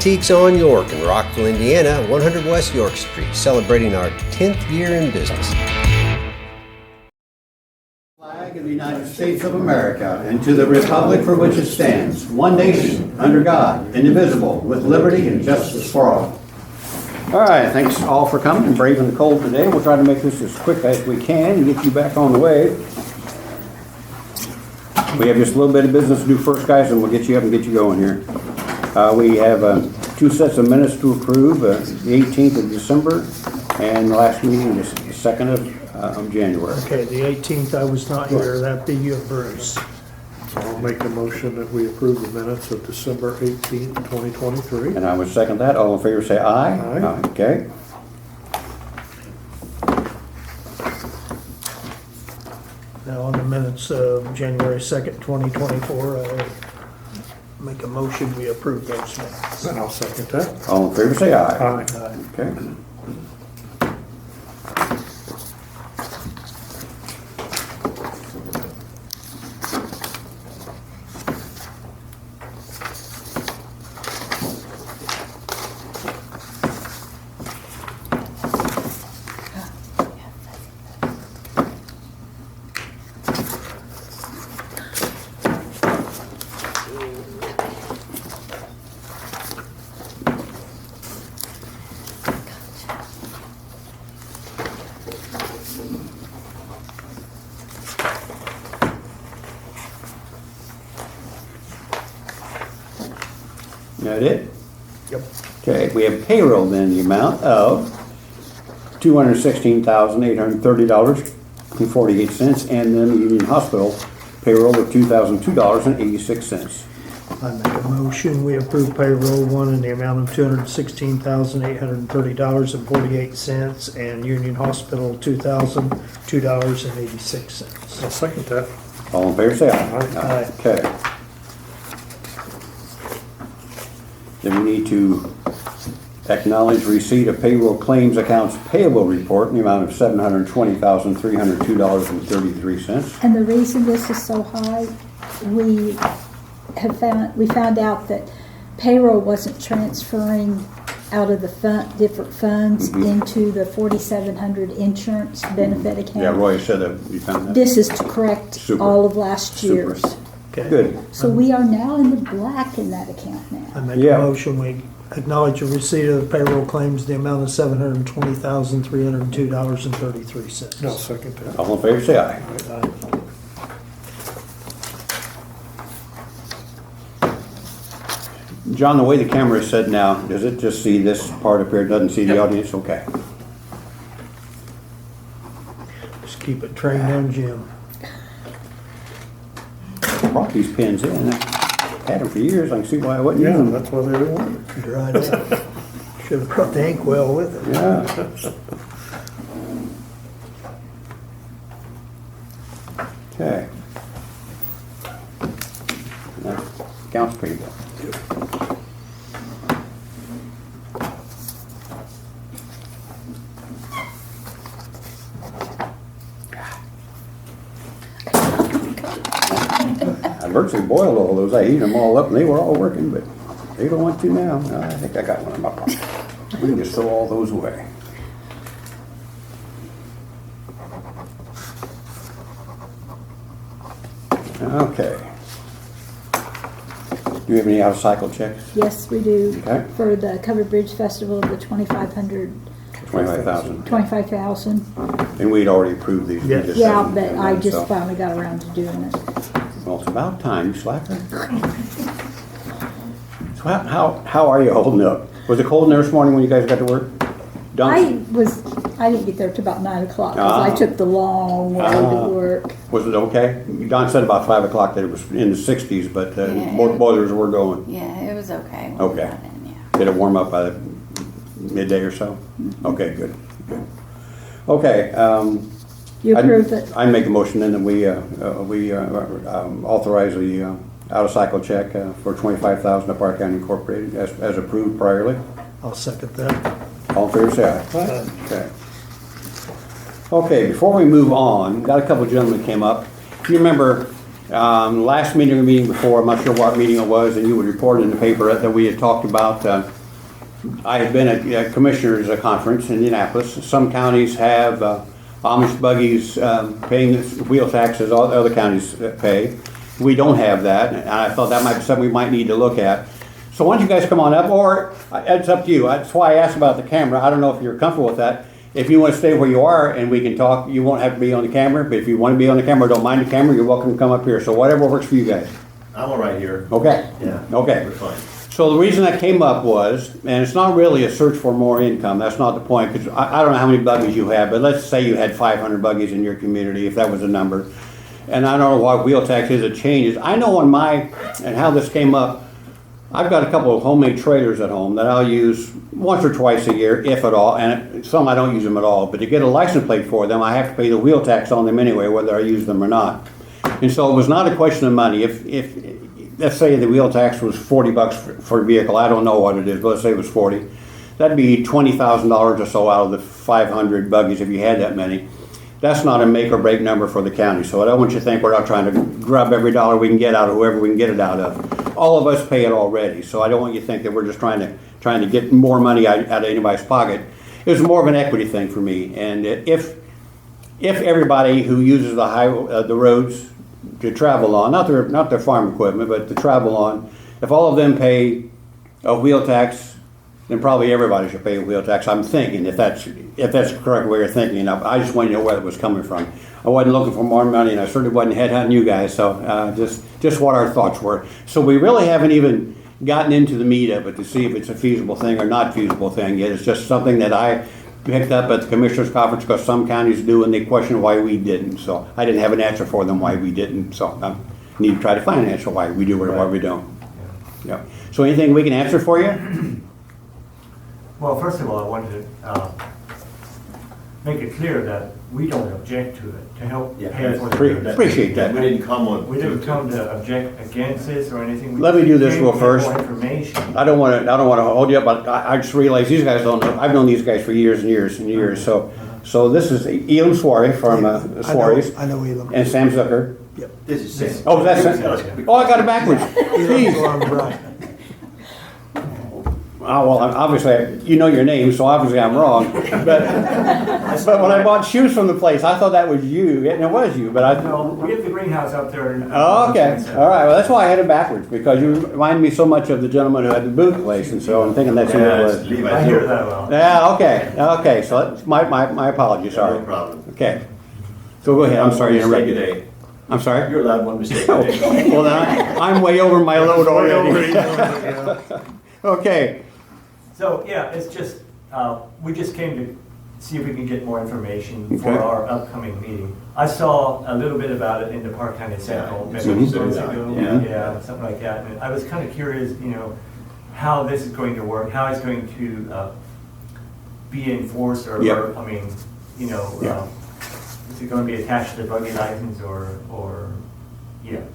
Antiques on York in Rockville, Indiana, 100 West York Street, celebrating our 10th year in business. Flag of the United States of America and to the republic for which it stands, one nation, under God, indivisible, with liberty and justice for all. All right, thanks all for coming and braving the cold today. We'll try to make this as quick as we can and get you back on the way. We have just a little bit of business to do first, guys, and we'll get you up and get you going here. We have 2 sets of minutes to approve, the 18th of December and the last meeting is the 2nd of January. Okay, the 18th, I was not here. That'd be you, Bruce. I'll make the motion that we approve the minutes of December 18th, 2023. And I would second that. All in favor say aye. Aye. Okay. Now, on the minutes of January 2nd, 2024, I make a motion we approve those minutes. And I'll second that. All in favor say aye. Aye. Okay. That it? Yep. Okay, we have payroll then, the amount of $216,830.48, and then the Union Hospital payroll of $2,002.86. I make a motion we approve payroll one in the amount of $216,830.48 and Union Hospital $2,002.86. I'll second that. All in favor, say aye. Aye. Okay. Then we need to acknowledge receipt of payroll claims accounts payable report in the amount of $720,302.33. And the reason this is so high, we found out that payroll wasn't transferring out of the different funds into the 4,700 insurance benefit account. Yeah, Roy said that you found that. This is to correct Super. all of last Super. year's. Okay. Good. So we are now in the black in that account I now. make Yeah. a motion we acknowledge the receipt of payroll claims in the amount of $720,302.33. I'll second that. All in favor, say aye. John, the way the camera is set now, does it just see this part up here? It doesn't see the audience? Okay. Just keep it trained on Jim. I brought these pens in. I had them for years. I can see why I wasn't Yeah, using them. that's why they wanted. Dried out. Should have brought the inkwell with it. Yeah. Okay. That counts pretty well. I virtually boiled all those. I heated them all up and they were all working, but they don't want to now. I think I got one in my pocket. We can just throw all those away. Okay. Do you have any out-of-cycle checks? Yes, we do. Okay. For the Covered Bridge Festival of the 2,500, 25,000. 25,000. And we'd already approved these. We Yes. just Yeah, haven't but done I them, just so- finally got around to doing it. Well, it's about time, you slacker. So how are you holding up? Was it cold in there this morning when you guys got to work? I didn't get there till about 9 o'clock because I took the long way to work. Was it okay? Don said about 5 o'clock that it was in the 60s, but Yeah. both boilers were going. Yeah, it was okay. when we Okay. got in, yeah. Did it warm up by the midday or so? Okay, good. Okay. You approve it? I make a motion then that we authorize the out-of-cycle check for $25,000 to Park County Incorporated as approved priorly. I'll second that. All in favor, say aye. Okay. Okay, before we move on, got a couple of gentlemen that came up. You remember Last meeting before, I'm not sure what meeting it was, and you would report in the paper that we had talked about, I had been at a commissioners conference in Indianapolis. Some counties have Amish buggies paying wheel taxes, all the other counties pay. We don't have that, and I thought that might be something we might need to look at. So why don't you guys come on up, or it's up to you. That's why I asked about the camera. I don't know if you're comfortable with that. If you want to stay where you are and we can talk, you won't have to be on the camera, but if you want to be on the camera, don't mind the camera, you're welcome to come up here. So whatever works for you guys. I'm all right here. Okay? Yeah. Okay. We're fine. So the reason that came up was, and it's not really a search for more income, that's not the point, because I don't know how many buggies you have, but let's say you had 500 buggies in your community, if that was a number. And I don't know why wheel tax is, it changes. I know on and how this came up, I've got a couple of homemade trailers at home that I'll use once or twice a year, if at all, and some I don't use them at all, but to get a license plate for them, I have to pay the wheel tax on them anyway, whether I use them or not. And so it was not a question of money. If let's say the wheel tax was $40 for a vehicle, I don't know what it is, but let's say it was 40. That'd be $20,000 or so out of the 500 buggies if you had that many. That's not a make or break number for the county, so I don't want you to think we're not trying to grab every dollar we can get out of whoever we can get it out of. All of us pay it already, so I don't want you to think that we're just trying to get more money out of anybody's pocket. It was more of an equity thing for me, and if everybody who uses the roads to travel on, not their farm equipment, but to travel on, if all of them pay a wheel tax, then probably everybody should pay a wheel tax. I'm thinking, if that's the correct way of thinking. I just wanted to know where it was coming from. I wasn't looking for more money, and I certainly wasn't headhunting you guys. So just what our thoughts were. So we really haven't even gotten into the meat of it to see if it's a feasible thing or not feasible thing yet. It's just something that I picked up at the commissioners' conference because some counties do, and they question why we didn't. So I didn't have an answer for them why we didn't. So I need to try to find an answer why we do or why we don't. Yeah. So anything we can answer for you? Well, first of all, I wanted to make it clear that we don't object to it, to help pay for the. Appreciate that. We didn't come on. We didn't come to object against this or anything. We Let me do this real came to get first. more information. I don't want to hold you up, but I just realized these guys don't know. I've known these guys for years and years and years. So this is Elam Swarry from Swarry's I know Elam. and Sam Zucker. This is Sam. Oh, that's oh, I got it backwards. Elam's on the right. Oh, well, obviously, you know your name, so obviously I'm wrong. But when I bought shoes from the place, I thought that was you, and it was you, but I. No, we have the greenhouse up there. Oh, okay. All right. Well, that's why I had it backwards, because you remind me so much of the gentleman who had the boot place, and so I'm thinking that's who it was. Levi. I hear that well. Yeah, okay. Okay, so that's my apologies, sorry. No problem. Okay. So go ahead, I'm sorry to interrupt you. Today. I'm sorry? You're allowed one mistake today. Well, then I'm way over my load already. Okay. So, yeah, it's just, we just came to see if we can get more information for Okay. our upcoming meeting. I saw a little bit about it in the Park County Central, Yeah, maybe it's months on- ago, yeah. yeah, something like that. And I was kind of curious, how this is going to work, how it's going to be enforced, or, Yep. I mean, Yeah. is it going to be attached to the buggy license, or,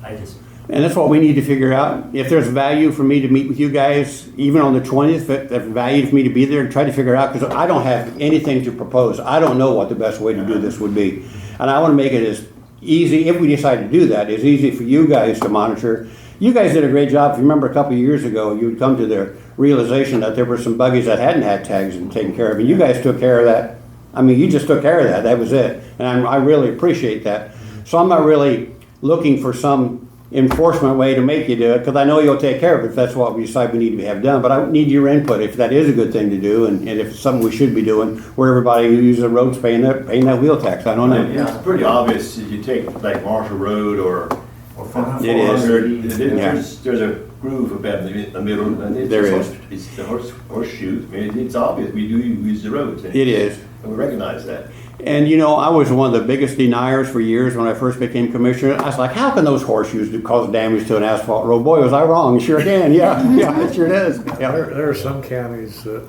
I just. And that's what we need to figure out. If there's value for me to meet with you guys, even on the 20th, if there's value for me to be there and try to figure out, because I don't have anything to propose. I don't know what the best way to do this would be. And I want to make it as easy, if we decide to do that, as easy for you guys to monitor. You guys did a great job. If you remember a couple of years ago, you would come to the realization that there were some buggies that hadn't had tags and taken care of. And you guys took care of that. I mean, you just took care of that. That was it. And I really appreciate that. So I'm not really looking for some enforcement way to make you do it, because I know you'll take care of it if that's what we decide we need to have done. But I need your input if that is a good thing to do, and if it's something we should be doing, where everybody who uses the road's paying that wheel tax. I don't know. It's pretty obvious if you take like Marshall Road or Or 400. It is. 400, Yeah. there's a groove about in the middle, and it's There just is. It's the horseshoe. I mean, it's obvious we do use the roads. And It is. And we recognize that. And I was one of the biggest deniers for years when I first became commissioner. I was like, how can those horseshoes cause damage to an asphalt road? Boy, was I wrong. Sure can. Yeah, it sure does. Yeah. There are some counties that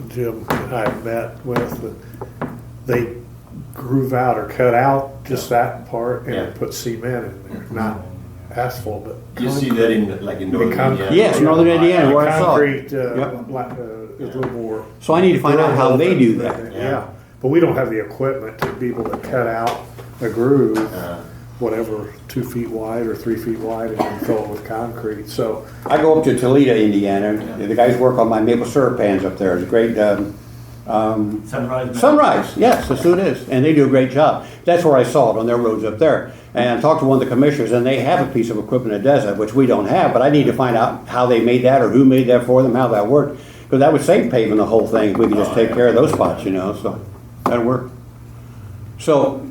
Jim and I met with, that they groove out or cut out just that part Yeah. and put cement in there, not asphalt, but. You see that in Northern concrete. Indiana. Yes, Northern Indiana, where I saw it. Concrete, Yep. is a little more. So I need to find out how they do that. Yeah, but we don't have the equipment to be able to cut out a groove whatever, 2 feet wide or 3 feet wide, and then fill it with concrete, so. I go up to Toledo, Indiana. The guys work on my maple syrup pans up there. It's a great, Sunrise. Sunrise, yes, that's who it is, and they do a great job. That's where I saw it, on their roads up there. And I talked to one of the commissioners, and they have a piece of equipment that does that, which we don't have, but I need to find out how they made that, or who made that for them, how that worked. Because that would save paving the whole thing, if we could just take care of those spots, you know, so that'd work. So,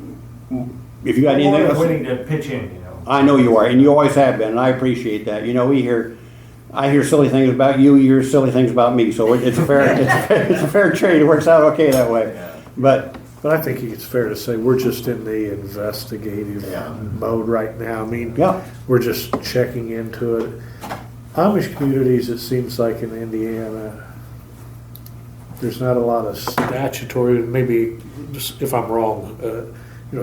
if you got I'm anything more than else? willing to pitch in, you know. I know you are, and you always have been, and I appreciate that. You know, I hear silly things about you, you hear silly things about me, so it's a fair, it's a fair trade. It works out okay that way. But But I think it's fair to say we're just in the investigative mode right now. I mean, Yeah. we're just checking into it. Amish communities, it seems like in Indiana, there's not a lot of statutory, maybe, just if I'm wrong,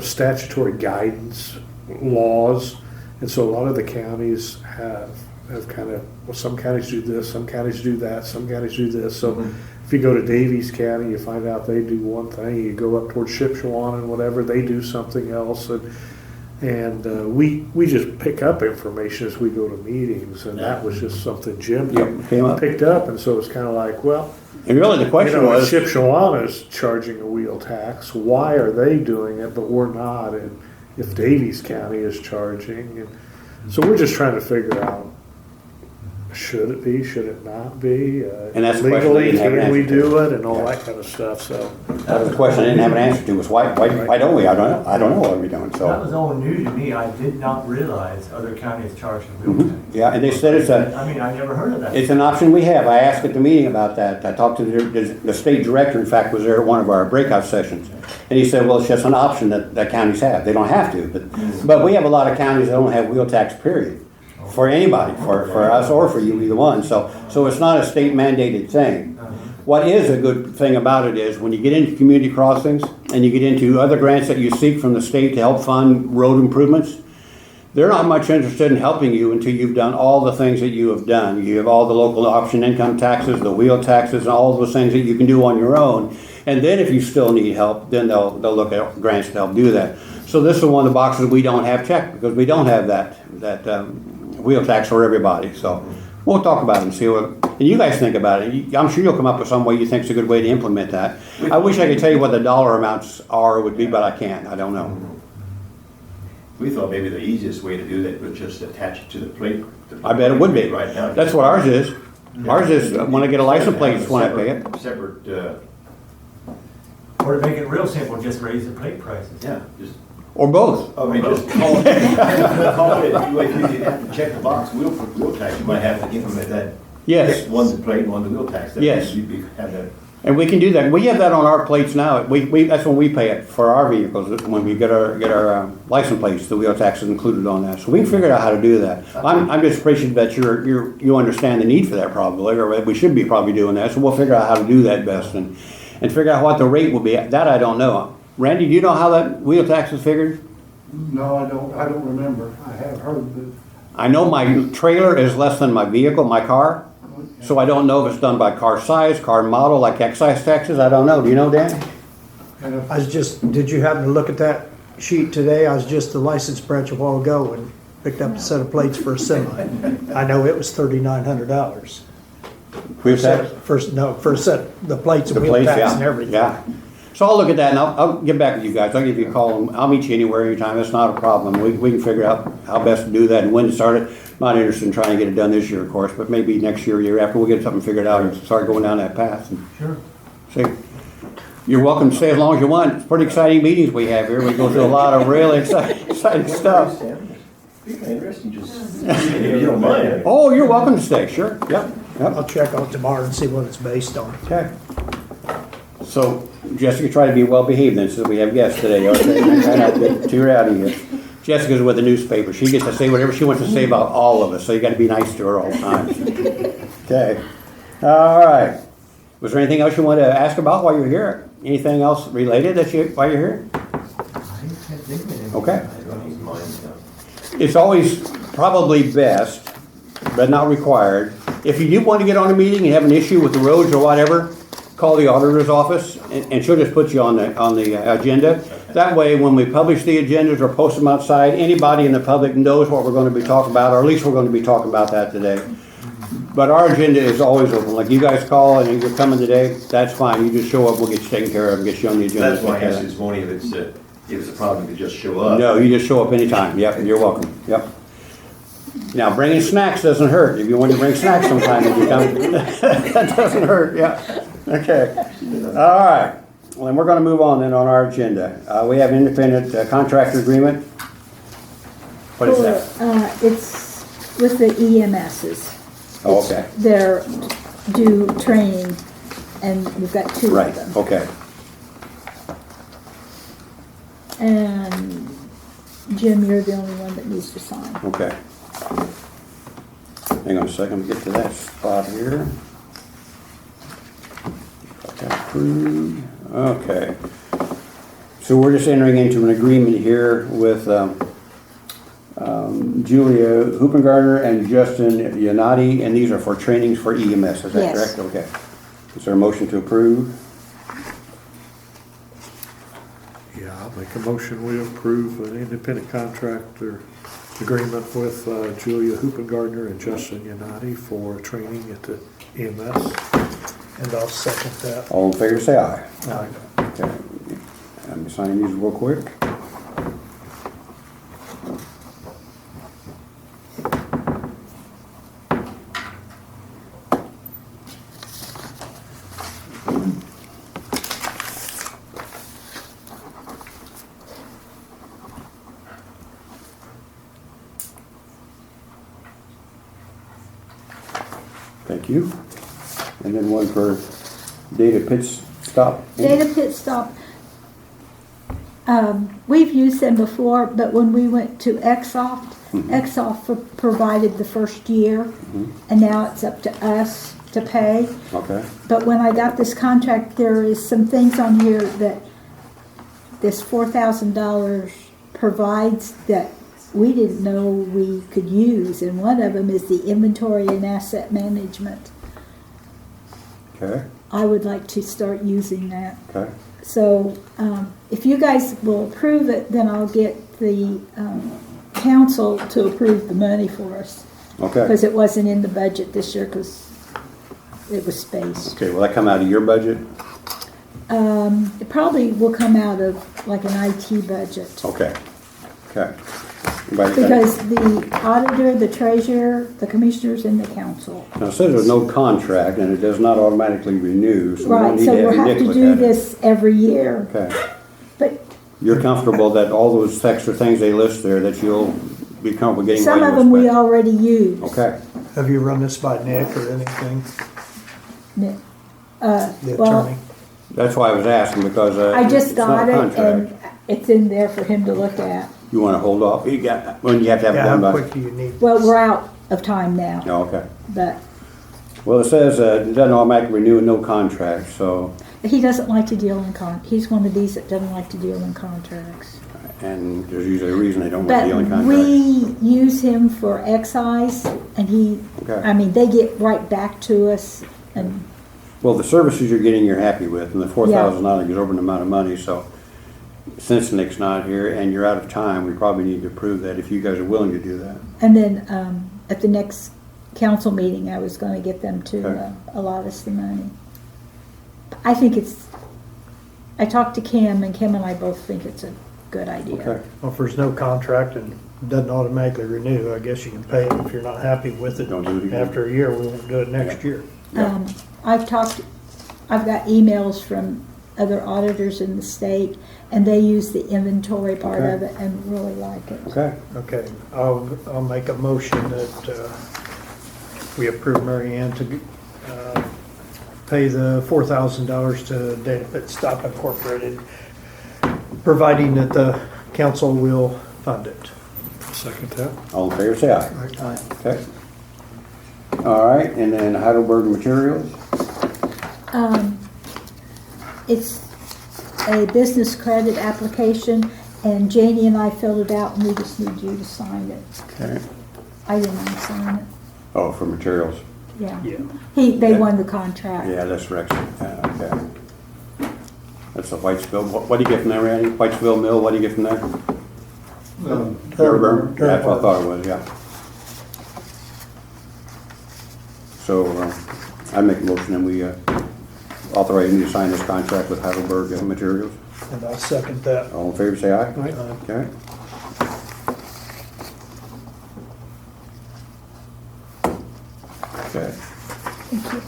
statutory guidance, laws. And so a lot of the counties have kind of, well, some counties do this, some counties do that, some counties do this. So if you go to Davies County, you find out they do one thing. You go up towards Shipshewan and whatever, they do something else. And we just pick up information as we go to meetings, and that was just something Jim came up. picked up. And so it's kind of like, well, And really the question was, if Shipshewana is charging a wheel tax, why are they doing it, but we're not? And if Davies County is charging, and so we're just trying to figure out, should it be, should it not be? And that's the question they legally, didn't have an can we answer to. do it, and all that kind of stuff. So that was a question I didn't have an answer to, was why don't we? I don't know what we're doing, That so. was all new to me. I did not realize other counties charged a wheel tax. Yeah, and they said it's I mean, I never heard of that. It's an option we have. I asked at the meeting about that. I talked to the state director, in fact, was there at one of our breakout sessions. And he said, well, it's just an option that counties have. They don't have to, but we have a lot of counties that don't have wheel tax, period. For anybody, for us or for you, either one. So it's not a state mandated thing. What is a good thing about it is when you get into community crossings and you get into other grants that you seek from the state to help fund road improvements, they're not much interested in helping you until you've done all the things that you have done. You have all the local option income taxes, the wheel taxes, and all those things that you can do on your own. And then if you still need help, then they'll look at grants to help do that. So this is one of the boxes we don't have checked because we don't have that wheel tax for everybody. So we'll talk about it and see what, and you guys think about it. I'm sure you'll come up with some way you think is a good way to implement that. I wish I could tell you what the dollar amounts would be, but I can't. I don't know. We thought maybe the easiest way to do that was just attach it to the plate. I bet it would be. Right now. That's what ours is. Ours is, when I get a license plate, it's when I pay it. Separate, Or to make it real simple, just raise the plate prices. yeah, just, Or both. I mean, just call it, call it, if you have to check the box, wheel tax, you might have to implement that. Yes. One's the plate, one's the wheel tax. Yes. You'd have that. And we can do that. We have that on our plates now. That's when we pay it for our vehicles, when we get our license plates, the wheel tax is included on that. So we can figure out how to do that. I'm just appreciative that you understand the need for that probably, or we should be probably doing that. So we'll figure out how to do that best and figure out what the rate will be. That I don't know. Randy, do you know how that wheel tax is figured? No, I don't remember. I have heard that. I know my trailer is less than my vehicle, my car. So I don't know if it's done by car size, car model, like excise taxes. I don't know. Do you know, Dan? Did you happen to look at that sheet today? I was just the license branch a while ago and picked up a set of plates for a semi. I know it was $3,900. Where's that? For a set, the plates The and wheel place, tax yeah. and everything. Yeah. So I'll look at that and I'll get back with you guys. I'll give you a call. I'll meet you anywhere, anytime. That's not a problem. We can figure out how best to do that and when to start it. Not interested in trying to get it done this year, of course, but maybe next year, year after, we'll get something figured out and start going down that path. And Sure. see. You're welcome to stay as long as you want. It's pretty exciting meetings we have here. We go through a lot of really exciting stuff. Interesting, just, if you don't mind. Oh, you're welcome to stay, sure. Yep. I'll check on it tomorrow and see what it's based on. Okay. So Jessica, try to be well behaved then, since we have guests today. Okay, try not to get too rowdy here. Jessica's with the newspaper. She gets to say whatever she wants to say about all of us. So you got to be nice to her all the time. Okay. All right. Was there anything else you want to ask about while you're here? Anything else related while you're here? Okay. It's always probably best, but not required. If you do want to get on a meeting and have an issue with the roads or whatever, call the auditor's office and she'll just put you on the agenda. That way, when we publish the agendas or post them outside, anybody in the public knows what we're gonna be talking about, or at least we're gonna be talking about that today. But our agenda is always open, like you guys call and you're coming today, that's fine, you just show up, we'll get you taken care of, get you on the agenda. That's why I asked you this morning if it's a problem to just show up. No, you just show up anytime, yep, you're welcome, yep. Now, bringing snacks doesn't hurt, if you want to bring snacks sometime when you come, that doesn't hurt, yeah, okay. All right, well, then we're gonna move on then on our agenda. We have independent contractor agreement. What is that? It's with the EMSs. Oh, okay. They're due training, and we've got two Right, of them. okay, And Jim, you're the only one that needs to sign. okay. Hang on a second, get to that spot here. Got that approved. Okay. So we're just entering into an agreement here with Julia Hoopengartner and Justin Yanati, and these are for trainings for EMS, is that Yes. correct? Okay. Is there a motion to approve? Yeah, I'll make a motion, we approve an independent contractor agreement with Julia Hoopengartner and Justin Yanati for training at the E EMS. And I'll second that. All in favor, say aye. Aye. Okay. I'm signing these real quick. Thank you. And then one for Data Pits Stop. Data Pit Stop, we've used them before, but when we went to Exoft, Exoft provided the first year, and now it's up to us to pay. Okay, But when I got this contract, there is some things on here that this $4,000 provides that we didn't know we could use, and one of them is the inventory and asset management. okay, I would like to start using that. okay. So, if you guys will approve it, then I'll get the, council to approve the money for us. Okay. Because it wasn't in the budget this year, because it was spaced. Okay, will that come out of your budget? It probably will come out of like an IT budget. Okay, okay. Anybody got- Because the auditor, the treasurer, the commissioners, and the council. Now, it says there's no contract and it does not automatically renew, so we don't Right, need so to we'll have have Nick to look do at it. this every year. Okay. But You're comfortable that all those extra things they list there, that you'll be comfortable getting some what of you them we expect? already used. Okay, Have you run this by Nick or anything, The the well, attorney? that's why I was asking, because I just it's not got a it, contract. and it's in there for him to look at. You wanna hold off, you got, when you have to have it Yeah, done how by? quick do you need? Well, we're out of time now, Oh, okay. but Well, it says, it doesn't automatically renew, no contract, so, he doesn't like to deal in he's one of these that doesn't like to deal in contracts. and there's usually a reason they don't want But to deal in contract. we use him for excise, and Okay. they get right back to us, and Well, the services you're getting, you're happy with, and the $4,000 is not an exorbitant amount of money, so since Nick's not here and you're out of time, we probably need to approve that if you guys are willing to do that. and then, at the next council meeting, I was gonna get them to, Okay. allot us the money. I talked to Kim, and Kim and I both think it's a good idea. Okay, Well, if there's no contract and doesn't automatically renew, I guess you can pay it if you're not happy with it. Don't do it again. After a year, we won't do it next year. yeah, I've got emails from other auditors in the state, and they use the inventory part Okay. of it and really like it. okay, Okay, I'll make a motion that, we approve Mary Ann to, pay the $4,000 to Data Pit Stop Incorporated, providing that the council will fund it. Second that. all in favor, say aye. Aye. Okay. All right, and then Heidelberg Materials, It's a business credit application, and Janie and I filled it out, and we just need you to sign it. okay, I didn't want to sign it, oh, for materials, yeah. Yeah. They Yeah. won the contract. yeah, that's Rex, okay. That's a Whitesville. What do you get from there, Randy? Whitesville Mill, what do you get from there? Durburn? That's what I thought it was, yeah. So, I make a motion and we authorize you to sign this contract with Heidelberg Materials. And I'll second that. All in favor, say aye. Aye. Okay. Okay. Thank you.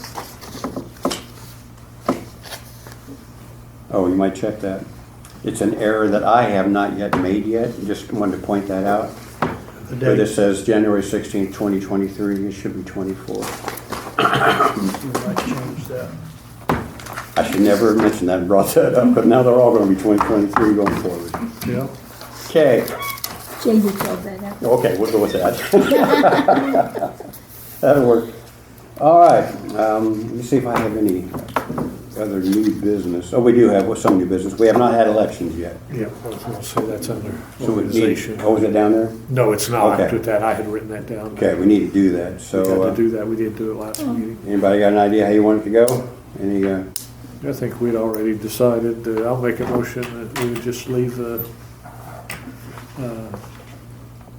Oh, you might check that. It's an error that I have not yet made yet. Just wanted to point that out. The But date, this says January 16th, 2023. It should be 24. you might change that. I should never have mentioned that and brought that up, but now they're all going to be 2023 going forward. Yeah. Okay. Jamie filled that out. Okay, we'll go with that. That'll work. All right, let me see if I have any other new business. Oh, we do have some new business. We have not had elections yet. Yeah, I was gonna say that's under So we need, organization. oh, is it down there? No, it's not. Okay. With that, I had written that down. Okay, we need to do that. We So, had to do that. We didn't do it last meeting. anybody got an idea how you want it to go? Any, I think we'd already decided, I'll make a motion that we would just leave the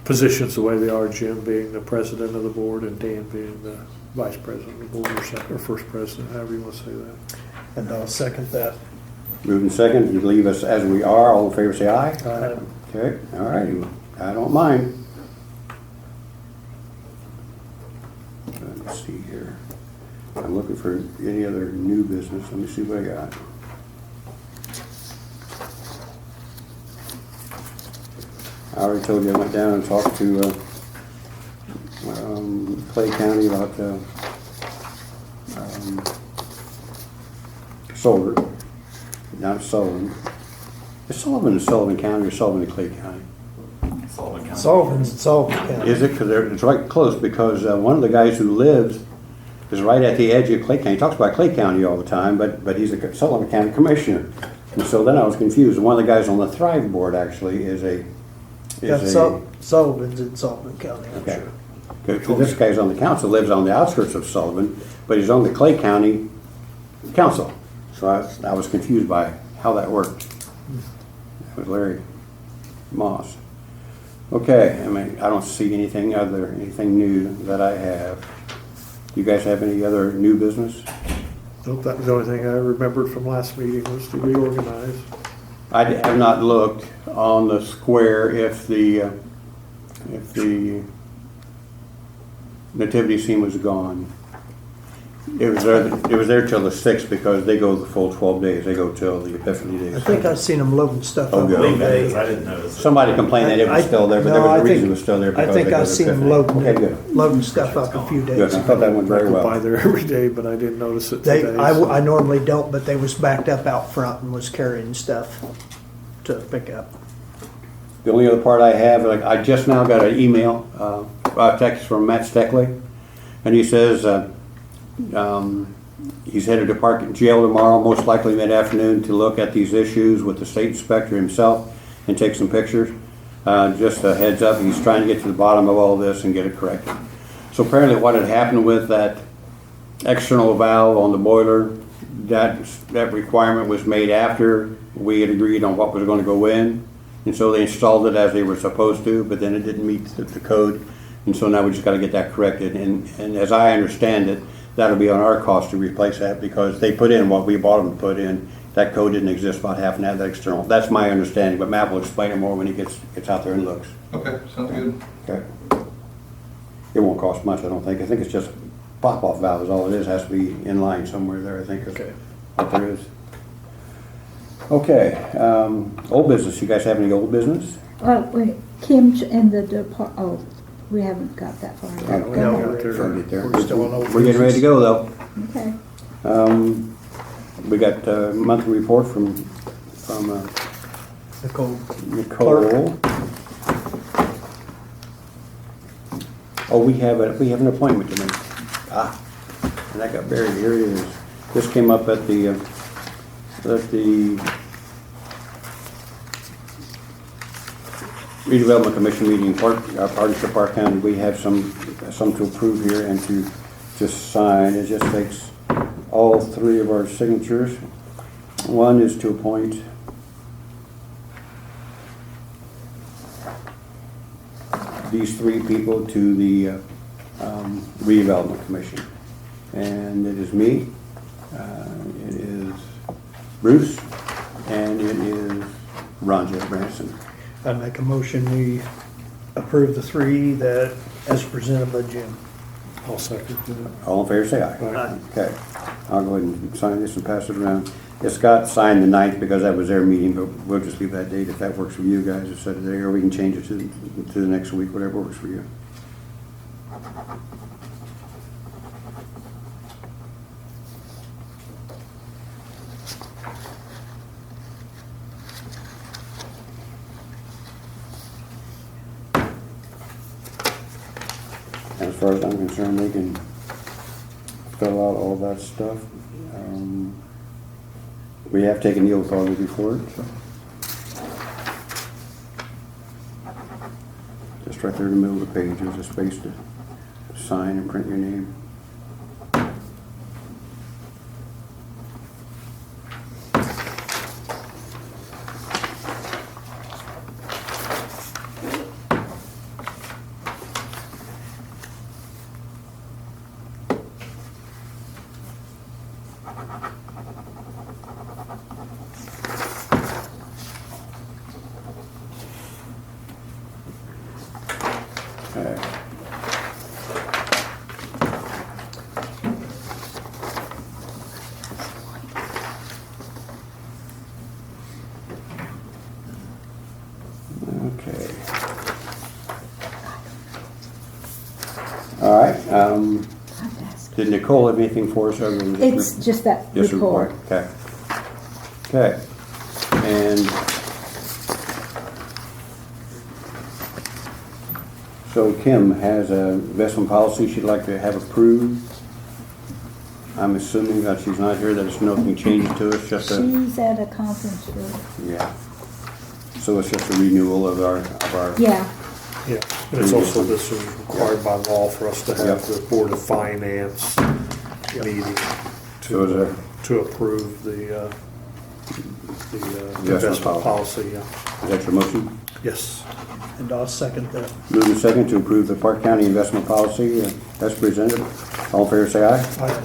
positions the way they are, Jim being the president of the board and Dan being the vice president of the board or second, or first president, however you want to say that. And I'll second that. moving second, you leave us as we are. All in favor, say aye. Aye. Okay, all righty. I don't mind. Let's see here. I'm looking for any other new business. Let me see what I got. I already told you I went down and talked to Clay County about solar. Not Sullivan. Is Sullivan in Sullivan County or Sullivan in Clay County? Sullivan's in Sullivan County. Is it? Because it's right close, because one of the guys who lives is right at the edge of Clay County. He talks about Clay County all the time, but he's a Sullivan County commissioner. And so then I was confused. One of the guys on the Thrive board actually is a... Sullivan's in Sullivan County, I'm Okay. sure. Because this guy's on the council, lives on the outskirts of Sullivan, but he's on the Clay County council. So I was confused by how that worked. That was Larry Moss. Okay, I mean, I don't see anything new that I have. You guys have any other new business? Nope, that was the only thing I remembered from last meeting was to reorganize. I have not looked on the square if the nativity scene was gone. It was there till the 6th because they go the full 12 days. They go till the Epiphany I days. think I've seen them loading stuff Oh, up good. all I day. didn't notice it. Somebody complained that it was still there, but there was a reason it was still there. I because think they go I've to seen them Epiphany. Okay, good. loading stuff up a few Good, days I thought that ago. went I very go by well. there every day, but I didn't notice it They, today. I normally don't, but they was backed up out front and was carrying stuff to pick up. The only other part I have, like, I just now got an email, a text from Matt Steckley, and he says he's headed to Park Jail tomorrow, most likely mid-afternoon, to look at these issues with the state inspector himself and take some pictures. Just a heads up, he's trying to get to the bottom of all this and get it corrected. So apparently what had happened with that external valve on the boiler, that requirement was made after we had agreed on what was going to go in. And so they installed it as they were supposed to, but then it didn't meet the code. And so now we just got to get that corrected. And as I understand it, that'll be on our cost to replace that because they put in what we bought them to put in. That code didn't exist about half an hour, that external. That's my understanding, but Matt will explain it more when he gets out there and looks. Okay, sounds good. Okay. It won't cost much, I don't think. I think it's just pop-off valve is all it is. Has to be in line somewhere there, I think. Is Okay. what there is. Okay, old business. You guys have any old business? Wait, Kim and the we haven't got that far yet. Okay. Go No, ahead. We'll get there. We're still on old We're getting ready to go though. Okay. We got a monthly report from Nicole. Nicole. Oh, we have an appointment to make. And that got buried. Here it is. This came up at the redevelopment commission meeting, Partnership Park County. We have some to approve here and to just sign. It just takes all three of our signatures. One is to appoint these three people to the redevelopment commission. And it is me, it is Bruce, and it is Ron Jeff Branson. I make a motion, we approve the three that, as presented by Jim. I'll second that. All in favor, say aye. Aye. Okay, I'll go ahead and sign this and pass it around. It's got signed the 9th because that was their meeting, but we'll just leave that date if that works for you guys, instead of there, or we can change it to the next week, whatever works for you. As far as I'm concerned, they can fill out all that stuff. We have taken the oath already before it, so. Just right there in the middle of the page, there's a space to sign and print your name. Okay. Okay. All right, did Nicole have anything for us other than? It's just that Just a report. Okay. Okay. And so Kim has a investment policy she'd like to have approved. I'm assuming that she's not here, that it's nothing changes to it, just a, She's at a conference room. yeah. So it's just a renewal of our, Yeah, Yeah, and it's also, this is required by law for us to have Yep. the Board of Finance meeting So is there- to approve the investment policy. policy, yeah. is that your motion? Yes. And I'll second that. Moving second to approve the Park County investment policy as presented. All in favor, say aye. Aye.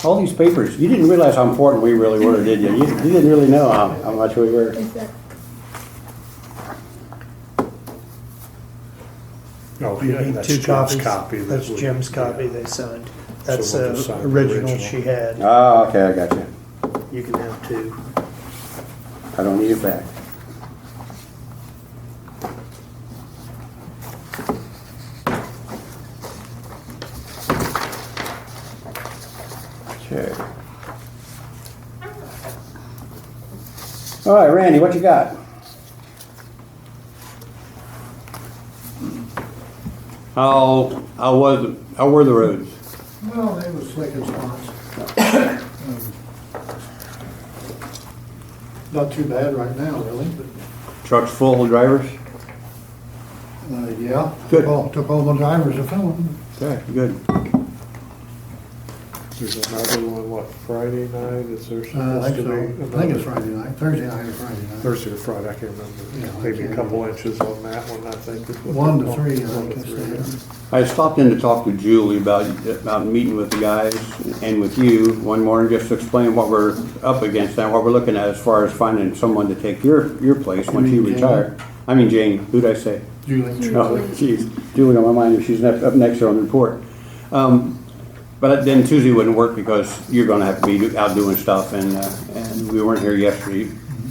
All these papers, you didn't realize how important we really were, did you? You didn't really know how much we were. is that, Oh, You yeah, need that's two Jim's copies. copy. that That's we- Jim's copy yeah. they signed. That's we'll the just sign the original original. she had. Oh, okay, I got you. You can have two. I don't need it back. Okay. All right, Randy, what you got? How were the roads? Well, they was slick as spots. Not too bad right now, really, but, Trucks full of drivers? yeah. Good. Took all the drivers to fill them. Okay, good. There's another one, what, Friday night, is there I supposed think to so. be? I think it's Friday night, Thursday night or Friday night. Thursday or Friday, I can't remember. Yeah, I Maybe a can't couple inches on that one, I think. is what 1 they're to 3, I calling- think 1 to that's 3, right. I stopped in to talk to Julie about meeting with the guys and with you one morning, just to explain what we're up against and what we're looking at as far as finding someone to take your place when you mean retire. I mean Janie, who'd I say? Julie. Oh, jeez, Julie on my mind, she's up next here on the report. But then Tuesday wouldn't work because you're gonna have to be out doing stuff and we weren't here yesterday.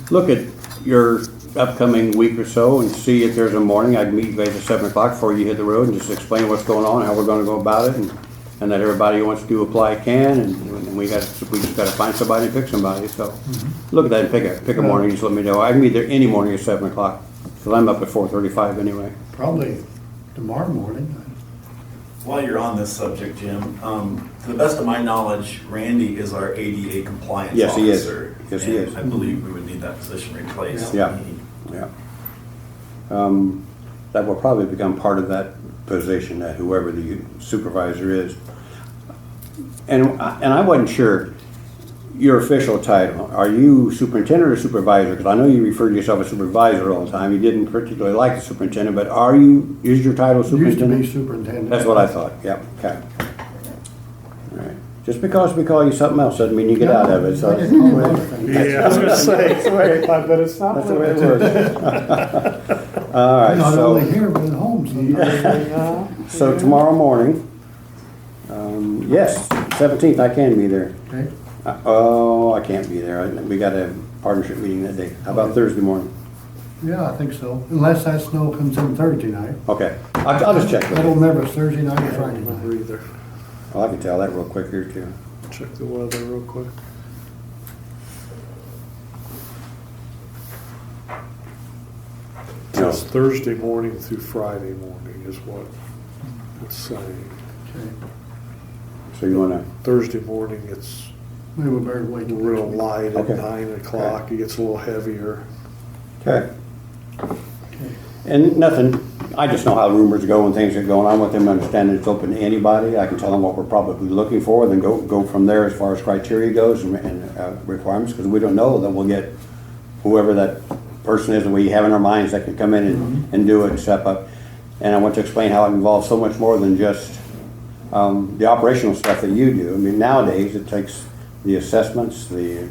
Look at your upcoming week or so and see if there's a morning, I'd meet you guys at 7 o'clock before you hit the road and just explain what's going on, how we're gonna go about it, and that everybody who wants to apply can, and we just gotta find somebody and pick somebody, so. Look at that and pick a morning, just let me know. I can be there any morning at 7 o'clock, cause I'm up at 4:35 anyway. Probably tomorrow morning. While you're on this subject, Jim, to the best of my knowledge, Randy is our ADA compliance Yes, he is. officer. Yes, he and is. I believe we would need that position replaced. Yeah. Yeah. That will probably become part of that position, that whoever the supervisor is. And I wasn't sure your official title. Are you superintendent or supervisor? Because I know you refer to yourself as supervisor all the time. You didn't particularly like the superintendent, but is your title Used to superintendent? be superintendent. That's what I thought, yep, okay. All right. Just because we call you something else doesn't mean you get out of it, so. I get called other things. Yeah, I was gonna say, but it's not. That's the way it works. All right, Not so. only here, but at home sometimes. So tomorrow morning, yes, 17th, I can be there. Okay. Oh, I can't be there. We got a partnership meeting that day. How about Thursday morning? Yeah, I think so, unless that snow comes in Thursday night. Okay, I'll just check with I don't you. remember if it's Thursday night or I don't Friday remember night. either. Well, I can tell that real quick here too. Check the weather real quick. No. It's Thursday morning through Friday morning is what it's saying. Okay. So you wanna, Thursday morning, it's Maybe we better wait. till real next week. light at Okay. 9 o'clock. It gets a little heavier. okay. And nothing, I just know how rumors go and things get going. I want them to understand that it's open to anybody. I can tell them what we're probably looking for, then go from there as far as criteria goes and requirements, because we don't know, then we'll get whoever that person is that we have in our minds that can come in and do it and step up. And I want to explain how it involves so much more than just the operational stuff that you do. I mean, nowadays, it takes the assessments, the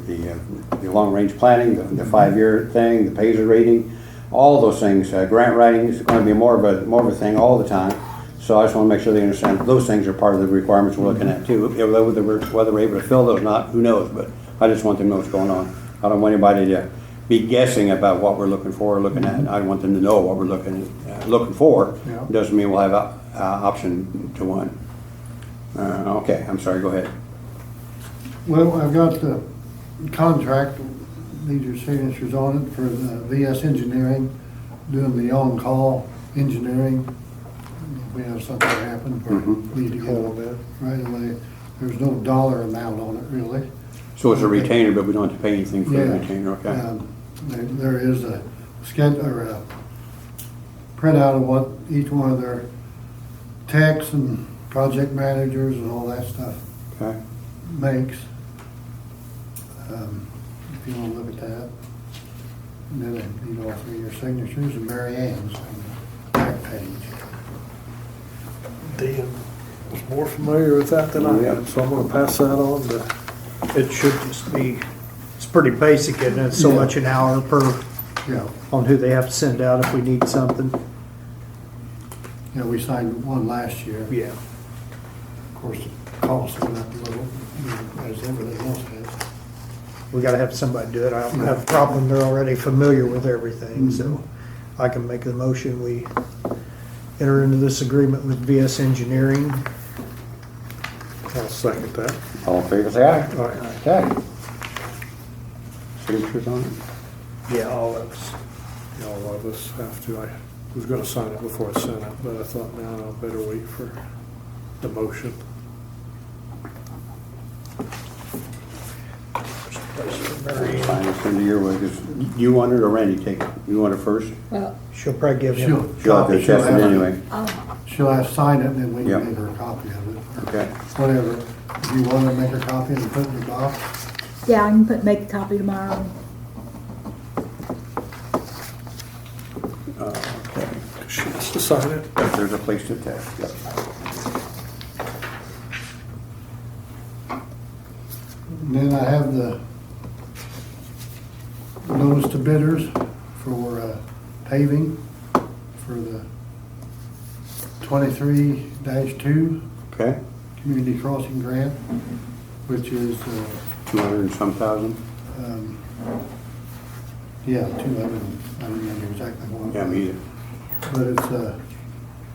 long-range planning, the 5-year thing, the PASER rating, all those things. Grant writing is going to be more of a thing all the time. So I just want to make sure they understand those things are part of the requirements we're looking at too. Whether we're able to fill those or not, who knows? But I just want them to know what's going on. I don't want anybody to be guessing about what we're looking for or looking at. I want them to know what we're looking for. Yeah. Doesn't mean we'll have option to one. Okay, I'm sorry, go ahead. Well, I've got the contract, need your signatures on it for the VS Engineering, doing the on-call engineering. If we have something happen, we need to get Hold it it. right away. There's no dollar amount on it, really. So it's a retainer, but we don't have to pay anything for the Yeah. retainer, okay? There is a schedule, or a printout of what each one of their techs and project managers and all that stuff Okay. makes. If you wanna look at that. And then I need all three of your signatures and Mary Ann's on the back page. Dan was more familiar with that than I Yeah. am, so I'm gonna pass that on to, It should just be, it's pretty basic, and it's so Yeah. much an hour per, Yeah, on who they have to send out if we need something. yeah, we signed one last year. Yeah. Of course, the cost went up a little, as everything else has. We gotta have somebody do it. I don't have a problem, they're already familiar with everything, so I can make the motion, we enter into this agreement with VS Engineering. I'll second that. All in favor, say aye. All right. Okay. Signatures on it? Yeah, all of us. All of us have to. I was gonna sign it before I sent it, but I thought, now I better wait for the motion. Fine, it's send it your way, 'cause you want it or Randy take it? You want it first? Well, She'll probably give him. She'll- She'll have to She'll test it have it. anyway. She'll have to sign it, and then we Yeah. can make her a copy of it, Okay. whatever. If you want to make a copy and put it in the box, yeah, I can make a copy tomorrow. Okay. She has to sign it. If there's a place to test, yep. and then I have the notice to bidders for paving for the 23-2 Okay, Community Crossing Grant, which is, 200 and some thousand? yeah, 200, I don't remember exactly what. Yeah, me either. But it's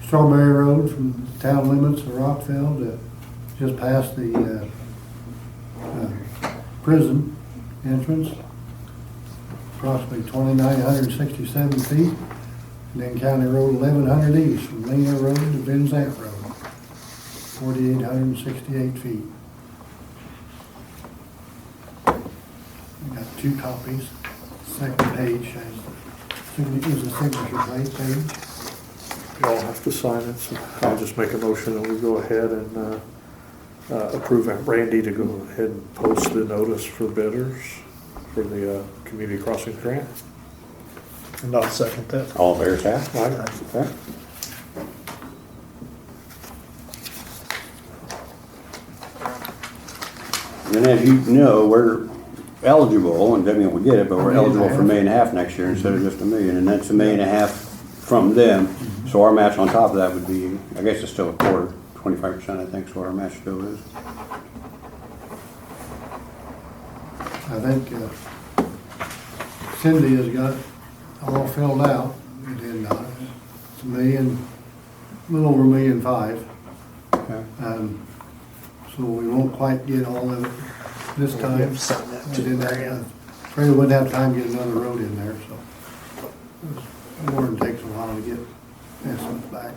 Strawberry Road from town limits of Rockville to just past the prison entrance. Approximately 2,967 feet. And then County Road 1100 East from Lena Road to Van Zant Road. 4,868 feet. We got two copies. Second page is a signature plate page. You all have to sign it, so I'll just make a motion that we go ahead and approve Randy to go ahead and post the notice for bidders for the community crossing grant. And I'll second that. All in favor, say aye. Aye. Okay. And as you know, we're eligible, and Debbie will get it, but we're eligible for $1.5 million next year instead of just $1 million, and that's $1.5 million from them. So our match on top of that would be, I guess it's still a quarter, 25%, I think is what our match still is. I think Cindy has got it all filled out, and it's a little over $1.5 million. Okay. So we won't quite get all of it this You time. have to sign that I too, didn't Mary Ann. afraid we wouldn't have time to get another road in there, so. Warren takes a while to get that stuff back.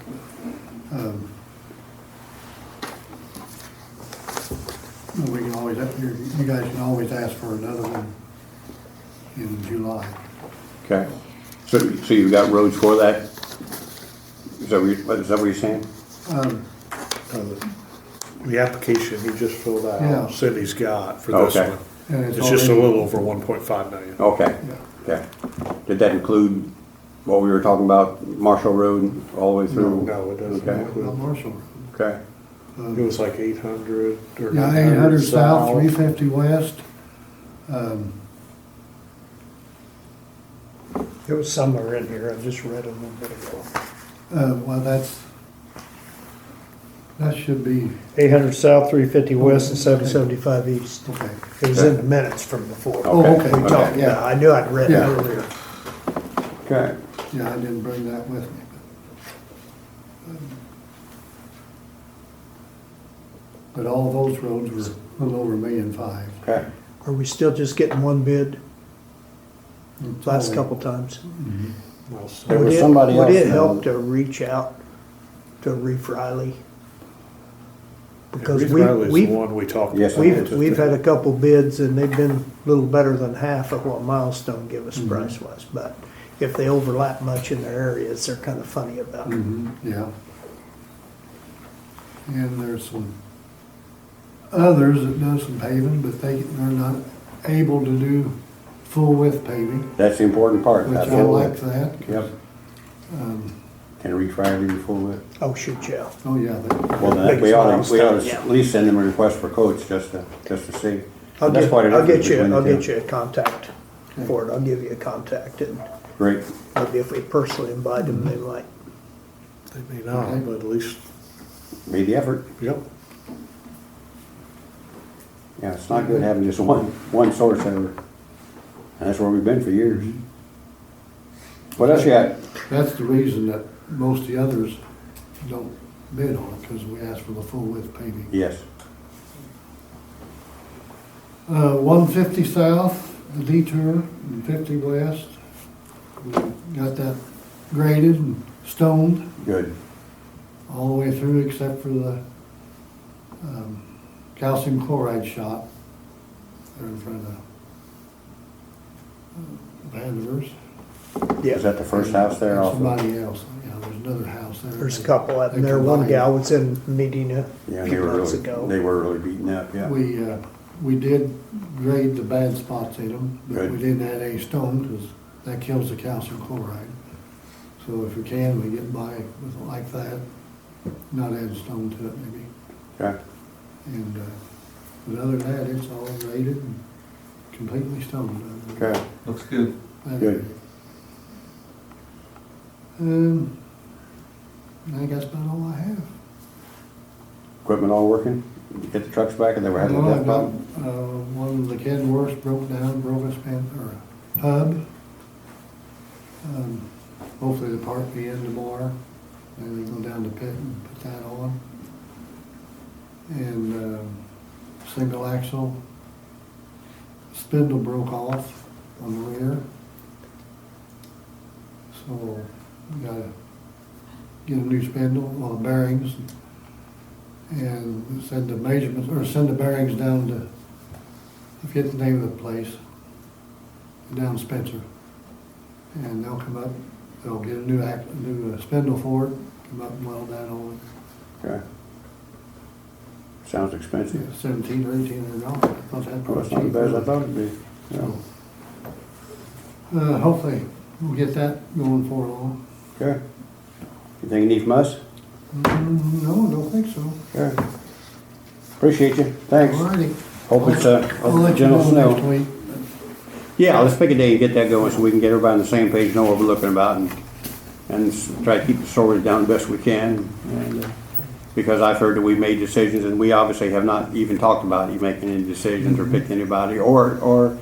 We can always, you guys can always ask for another one in July. Okay. So you've got roads for that? Is that what you're saying? The application he just filled Yeah. out, Cindy's got for this Okay. one. And It's just a already- little over 1.5 million. Okay, Yeah. okay. Did that include what we were talking about, Marshall Road all the way through? No, it doesn't Okay. Not include. Marshall. Okay, It was like 800 or Yeah, 900 800 south, 350 west. It was somewhere in here, I just read it a little bit ago. Well, that should be, 800 south, 350 west, and 775 east. okay. It was in the minutes from before. Okay. Oh, okay. We talked, Yeah. yeah, I knew I'd read it Yeah. earlier. okay. Yeah, I didn't bring that with me. But all those roads were a little over $1.5 million. Okay. Are we still just getting one bid It's last only- couple times? Well, so- There was Would it- somebody else Would it now. help to reach out to Reef Riley? Because Reeve Riley's the we've, one we talked Yes, about. I did. we've had a couple bids and they've been a little better than half of what Milestone give us price wise. But if they overlap much in their areas, they're kind of funny about it. Yeah. And there's some others that do some paving, but they're not able to do full width paving, That's the important part. which That's I all. like that. Yep. Um, Can reach right in full width. Oh, shoot, yeah. Oh, yeah. Well, then Biggest we ought milestone, to yeah. at least send them a request for quotes just to see. I'll That's get, quite a I'll get difference you, between the I'll two. get you a contact for it. I'll give you a contact and Great. maybe if we personally invite them, they might. They may not, but at least, Made the effort. yep. Yeah, it's not good having just one source ever. And that's where we've been for years. What else you got? That's the reason that most of the others don't bid on it, because we ask for the full width paving. Yes. 150 south, the detour, and 50 west. We got that graded and stoned Good. all the way through except for the calcium chloride shot there in front of the Vanderers. Is that the first house there And also? somebody else, yeah, there's another house there. There's a couple out They there. One combined. gal was in meeting a Yeah, they few were months really, ago. they were really beaten up, yeah. We did grade the bad spots in them, but Good. we didn't add any stone because that kills the calcium chloride. So if we can, we get by with it like that, not add stone to it maybe. Okay. And, but other than that, it's all graded and completely stoned. Okay. Looks good. Good. I think that's about all I have. Equipment all working? Hit the trucks back and they were having a Well, I death got, problem? one of the Kenworths broke down, broke a hub. Hopefully the part will be in tomorrow, and we go down to pit and put that on. And, single axle spindle broke off on the rear. So we gotta get a new spindle, well, bearings, and send the measurements, or send the bearings down to, I forget the name of the place, down Spencer. And they'll come up, they'll get a new spindle for it, come up and weld that on. Okay. Sounds expensive. $1,700 or $1,800. I thought that Well, was it's not as bad as I cheap. thought it'd be. Yeah. Hopefully, we'll get that going for long. Okay. Anything you need from us? No, I don't think so. Okay. Appreciate you. Thanks. Alrighty. Hope it's, I'll let you know gentle next snow. week. Yeah, let's pick a day and get that going so we can get everybody on the same page, know what we're looking about, and try to keep the story down the best we can. And because I've heard that we've made decisions, and we obviously have not even talked about you making any decisions or picked anybody or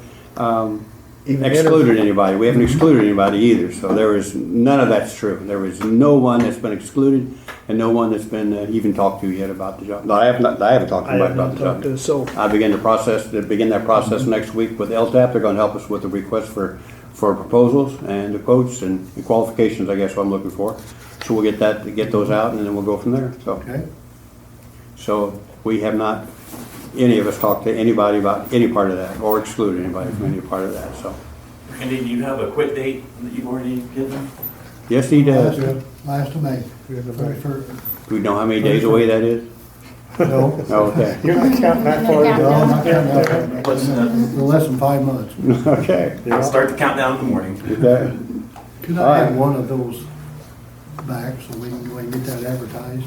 Even excluded anybody. We haven't excluded anybody either. So there is none of that's true. There is no one that's been excluded, and no one that's been even talked to yet about the job. No, I haven't talked to I anybody have about not the job. talked to, so, I begin that process next week with LTAP. They're gonna help us with the request for proposals and the quotes and the qualifications, I guess, what I'm looking for. So we'll get those out, and then we'll go from there. Okay. So we have not, any of us talked to anybody about any part of that, or excluded anybody from any part of that, so. Randy, do you have a quit date that you've already given? Yes, he does. Last of May. 31st. Do we know how many days away that is? No. Okay, You're not counting that far No, down. not that Let's, much. Less than 5 months. okay. I'll start the countdown in the morning. Okay. Could All I right. have one of those back so we can go and get that advertised?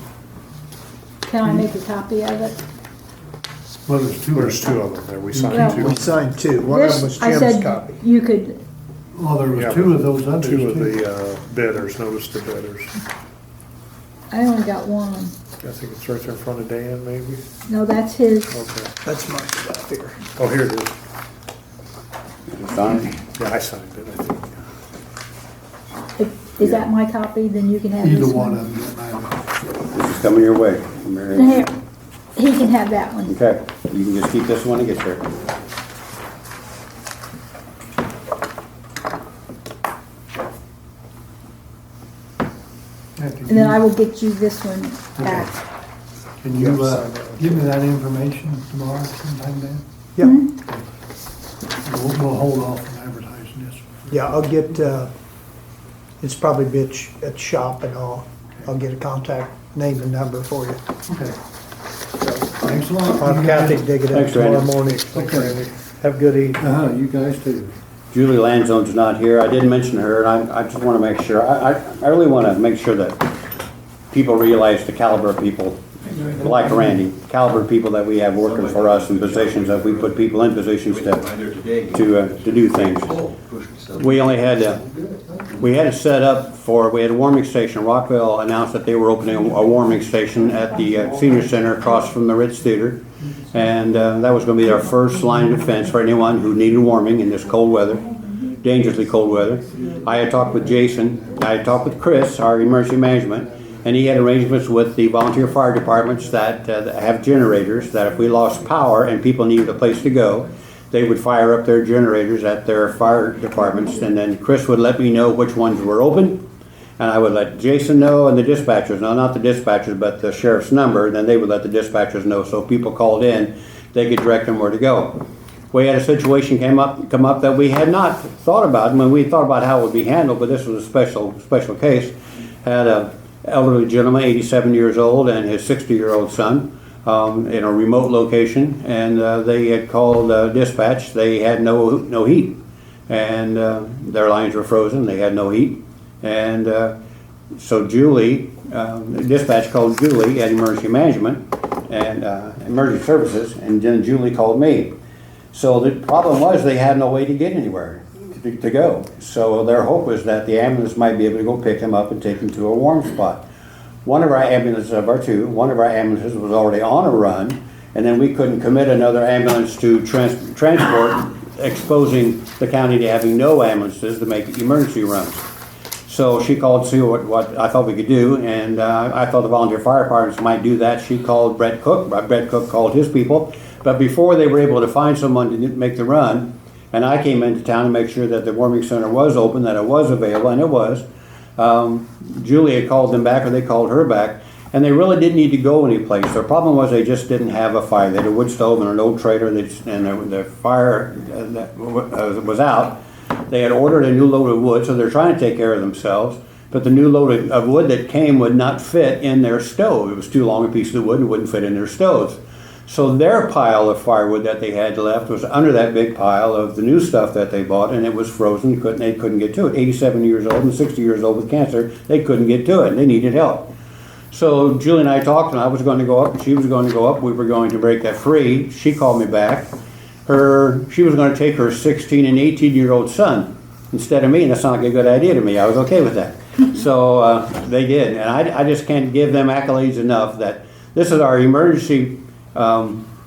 Can I make a copy of it? Well, there's two. There's two of them there, we signed Well, two. we signed two. One of them was This, I Jim's said, copy. you could, Oh, there Yeah, was two of those others Two of too. the bidders, notice the bidders. I only got one. I think it's right there in front of Dan, maybe? No, that's his. Okay. That's my stuff here. Oh, here it is. Fine. Yeah, I signed it, I think. Is that my copy? Then you can have this Either one. one of them, doesn't matter. This is coming your way, Mary. Here, he can have that one. Okay, you can just keep this one and get there. After And then I you- will get you this one back. Can you, give me that information tomorrow sometime then? Yeah, We'll hold off on advertising this. yeah, I'll get, it's probably be at shop and I'll get a contact name and number for you. Okay. Thanks a lot. I'll have Kathy dig it up Thanks, tomorrow Randy. morning. Okay. Have a good evening. You guys too. Julie Lanzone's not here. I did mention her, and I just want to make sure, I really want to make sure that people realize the caliber of people, like Randy, caliber of people that we have working for us in positions, that we put people in positions to do things. We only had, we had it set up for, we had a warming station. Rockville announced that they were opening a warming station at the senior center across from the Ritz Theater. And that was going to be our first line of defense for anyone who needed warming in this cold weather, dangerously cold weather. I had talked with Jason, I had talked with Chris, our emergency management, and he had arrangements with the volunteer fire departments that have generators, that if we lost power and people needed a place to go, they would fire up their generators at their fire departments, and then Chris would let me know which ones were open, and I would let Jason know and the dispatchers, no, not the dispatchers, but the sheriff's number, then they would let the dispatchers know, so if people called in, they could direct them where to go. We had a situation come up that we had not thought about. I mean, we thought about how it would be handled, but this was a special case. Had a elderly gentleman, 87 years old, and his 60-year-old son in a remote location, and they had called dispatch. They had no heat, and their lines were frozen. They had no heat, and so Julie, dispatch called Julie at emergency management and emergency services, and then Julie called me. So the problem was they had no way to get anywhere to go. So their hope was that the ambulance might be able to go pick them up and take them to a warm spot. One of our ambulances, one of our ambulances was already on a run, and then we couldn't commit another ambulance to transport, exposing the county to having no ambulances to make emergency runs. So she called to see what I thought we could do, and I thought the volunteer fire departments might do that. She called Brett Cook. Brett Cook called his people. But before they were able to find someone to make the run, and I came into town to make sure that the warming center was open, that it was available, and it was, Julie had called them back, or they called her back, and they really didn't need to go anyplace. Their problem was they just didn't have a fire. They had a wood stove and an old trailer, and the fire that was out. They had ordered a new load of wood, so they're trying to take care of themselves. but the new load of wood that came would not fit in their stove. It was too long a piece of wood and wouldn't fit in their stoves. So their pile of firewood that they had left was under that big pile of the new stuff that they bought, and it was frozen. They couldn't get to it. 87 years old and 60 years old with cancer, they couldn't get to it. They needed help. So Julie and I talked, and I was going to go up, and she was going to go up. We were going to break that free. She called me back. She was going to take her 16 and 18-year-old son instead of me, and that sounded like a good idea to me. I was okay with that. So they did, and I just can't give them accolades enough that this is our emergency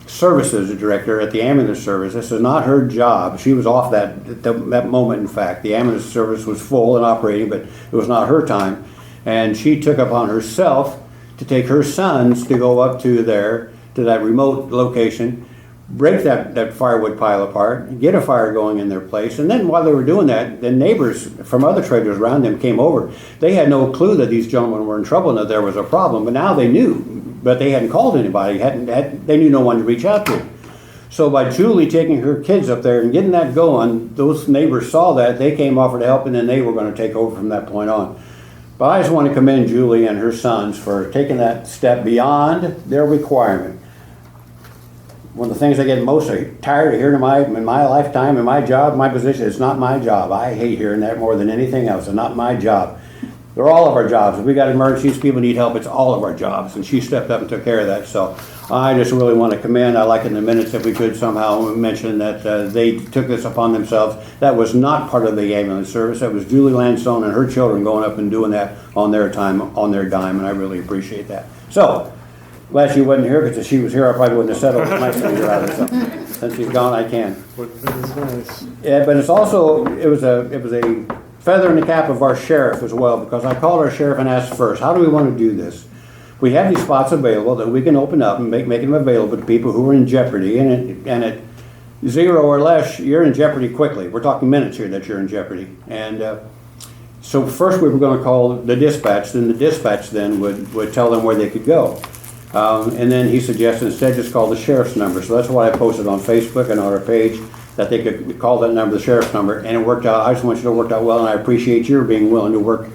services director at the ambulance service. This is not her job. She was off that moment, in fact. The ambulance service was full and operating, but it was not her time. And she took upon herself to take her sons to go up to that remote location, break that firewood pile apart, get a fire going in their place. And then while they were doing that, the neighbors from other trailers around them came over. They had no clue that these gentlemen were in trouble and that there was a problem, but now they knew. But they hadn't called anybody. They knew no one to reach out to. So by Julie taking her kids up there and getting that going, those neighbors saw that. They came, offered to help, and then they were going to take over from that point on. But I just want to commend Julie and her sons for taking that step beyond their requirement. One of the things I get most tired of hearing in my lifetime, in my job, my position, it's not my job. I hate hearing that more than anything else. It's not my job. They're all of our jobs. If we got emergencies, people need help, it's all of our jobs. And she stepped up and took care of that. So I just really want to commend. I like in the minutes if we could somehow mention that they took this upon themselves. That was not part of the ambulance service. That was Julie Landstone and her children going up and doing that on their time, on their dime, and I really appreciate that. So, glad she wasn't here, because if she was here, I probably wouldn't have said it. Nice to hear out of it. Since she's gone, I can. Nice. Yeah, but it's also, it was a feather in the cap of our sheriff as well, because I called our sheriff and asked first, how do we want to do this? We have these spots available that we can open up and make them available to people who are in jeopardy, and at 0 or less, you're in jeopardy quickly. We're talking minutes here that you're in jeopardy. And so first we were going to call the dispatch, then the dispatch then would tell them where they could go. And then he suggested instead just call the sheriff's number. So that's why I posted on Facebook and on our page that they could call that number, the sheriff's number, and it worked out. I just want you to know it worked out well, and I appreciate your being willing to work.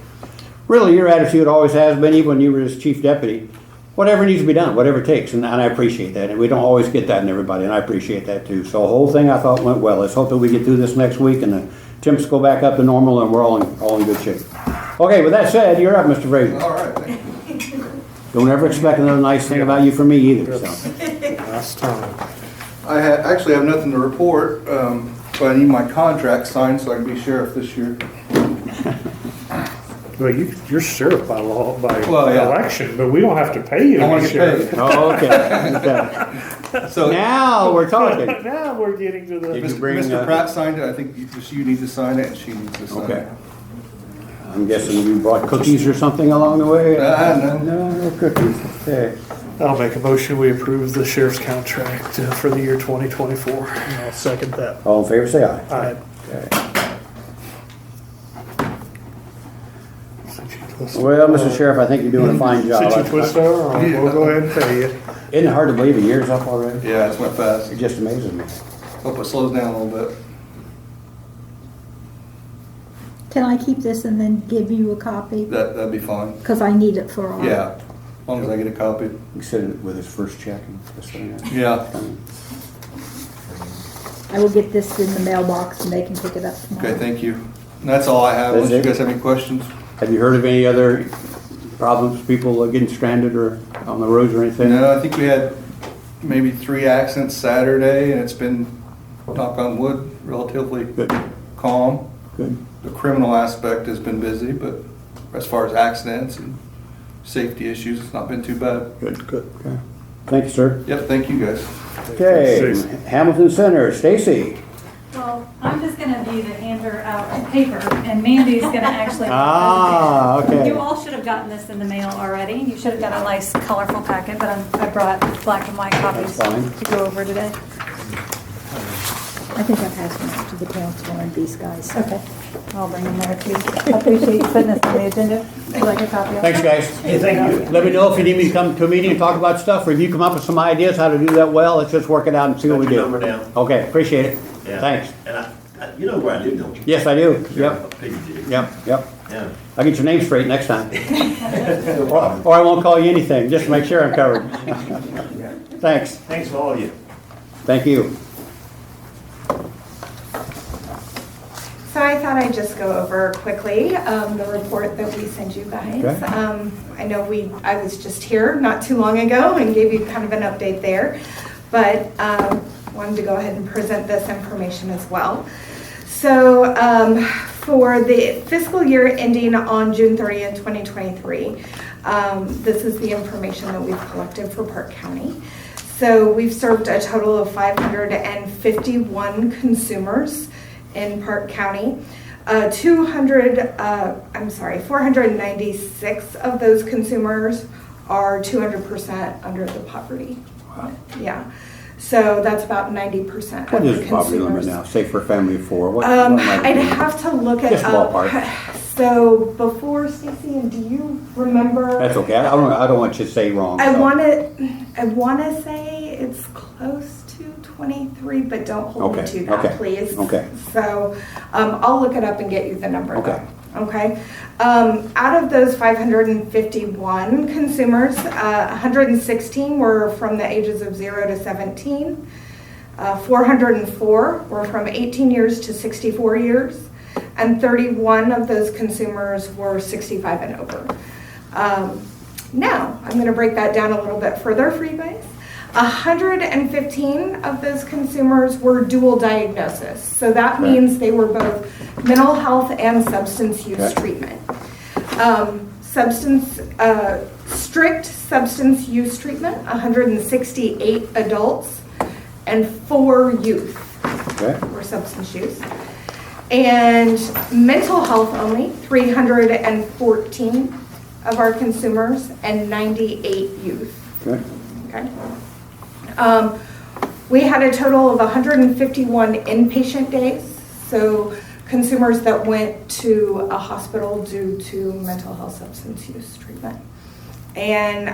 Really, your attitude always has been, even when you were his chief deputy, whatever needs to be done, whatever it takes, and I appreciate that. And we don't always get that in everybody, and I appreciate that too. So the whole thing I thought went well. Let's hope that we get through this next week and the temps go back up to normal and we're all in good shape. Okay, with that said, you're up, Mr. Fraser. All right, thank you. Don't ever expect another nice thing about you from me either. So. Last time. I actually have nothing to report, but I need my contract signed so I can be sheriff this year. Well, you're sheriff by law, by Well, yeah. election, but we don't have to pay you I to want be to get sheriff. paid. Oh, okay. So Now we're talking. Now we're getting to the. Did you bring, Mr. Pratt signed it. I think just you need to sign it and she needs to sign Okay. it. I'm guessing you brought cookies or something along the way? No. No cookies. Okay. I'll make a motion, we approve the sheriff's contract for the year 2024. I'll second that. All in favor, say aye. Aye. Okay. Well, Mr. Sheriff, I think you're doing a fine job. Since you twist over, we'll go ahead and pay you. Isn't it hard to believe a year's up already? Yeah, it's went fast. It just amazes me. Hope it slows down a little bit. Can I keep this and then give you a copy? That'd be fine. Because I need it for our. Yeah, as long as I get a copy. He said it with his first check. And this thing. Yeah. I will get this in the mailbox and they can pick it up tomorrow. Okay, thank you. And that's all I have. That's Unless you it? guys have any questions. Have you heard of any other problems, people getting stranded or on the roads or anything? No, I think we had maybe 3 accidents Saturday, and it's been, knock on wood, relatively Good. calm. Good. The criminal aspect has been busy, but as far as accidents and safety issues, it's not been too bad. Good. Good. Okay. Thank you, sir. Yep, thank you guys. Okay, Hamilton Center, Stacy. Well, I'm just gonna be the hander out of paper, and Mandy's gonna actually. Ah, okay. You all should have gotten this in the mail already. You should have got a nice colorful packet, but I brought black and white copies That's fine. to go over today. I think I passed them out to the council and these guys. Okay, I'll bring them there too. I appreciate you putting this on the agenda. Would you like a copy of it? Thanks, guys. Hey, thank you. Let me know if you need me to come to a meeting and talk about stuff, or if you come up with some ideas how to do that well. Let's just work it out and see what we Got your do. number down. Okay, appreciate it. Yeah. Thanks. And you know where I live, don't you? Yes, I do. Yeah, Yep, I figured you did. yep, yep. Yeah. I'll get your name straight next time. Or I won't call you anything, just to make sure I'm covered. Thanks. Thanks to all of you. Thank you. So I thought I'd just go over quickly the report that we sent you guys. Okay. I know I was just here not too long ago and gave you kind of an update there, but wanted to go ahead and present this information as well. So for the fiscal year ending on June 30th, 2023, this is the information that we've collected for Park County. So we've served a total of 551 consumers in Park County. 496 of those consumers are 200% under the poverty. Wow. Yeah. So that's about 90% What of is the the poverty limit consumers. now? Say for a family of four. What might it I'd be? have to look it Just up. ballpark. So before, Stacy, and do you remember? That's okay. I don't want you to say wrong. I so. want to say it's close to 23, but don't hold me Okay, to that, okay, please. okay. So I'll look it up and get you the number. Okay. though. Okay. Out of those 551 consumers, 116 were from the ages of 0 to 17. 404 were from 18 years to 64 years. And 31 of those consumers were 65 and over. Now, I'm going to break that down a little bit further for you guys. 115 of those consumers were dual diagnosis. So that means they were both mental health and substance use treatment. Strict substance use treatment, 168 adults and 4 youth were substance use. And mental health only, 314 of our consumers and 98 youth. Okay. We had a total of 151 inpatient days, so consumers that went to a hospital due to mental health substance use treatment. And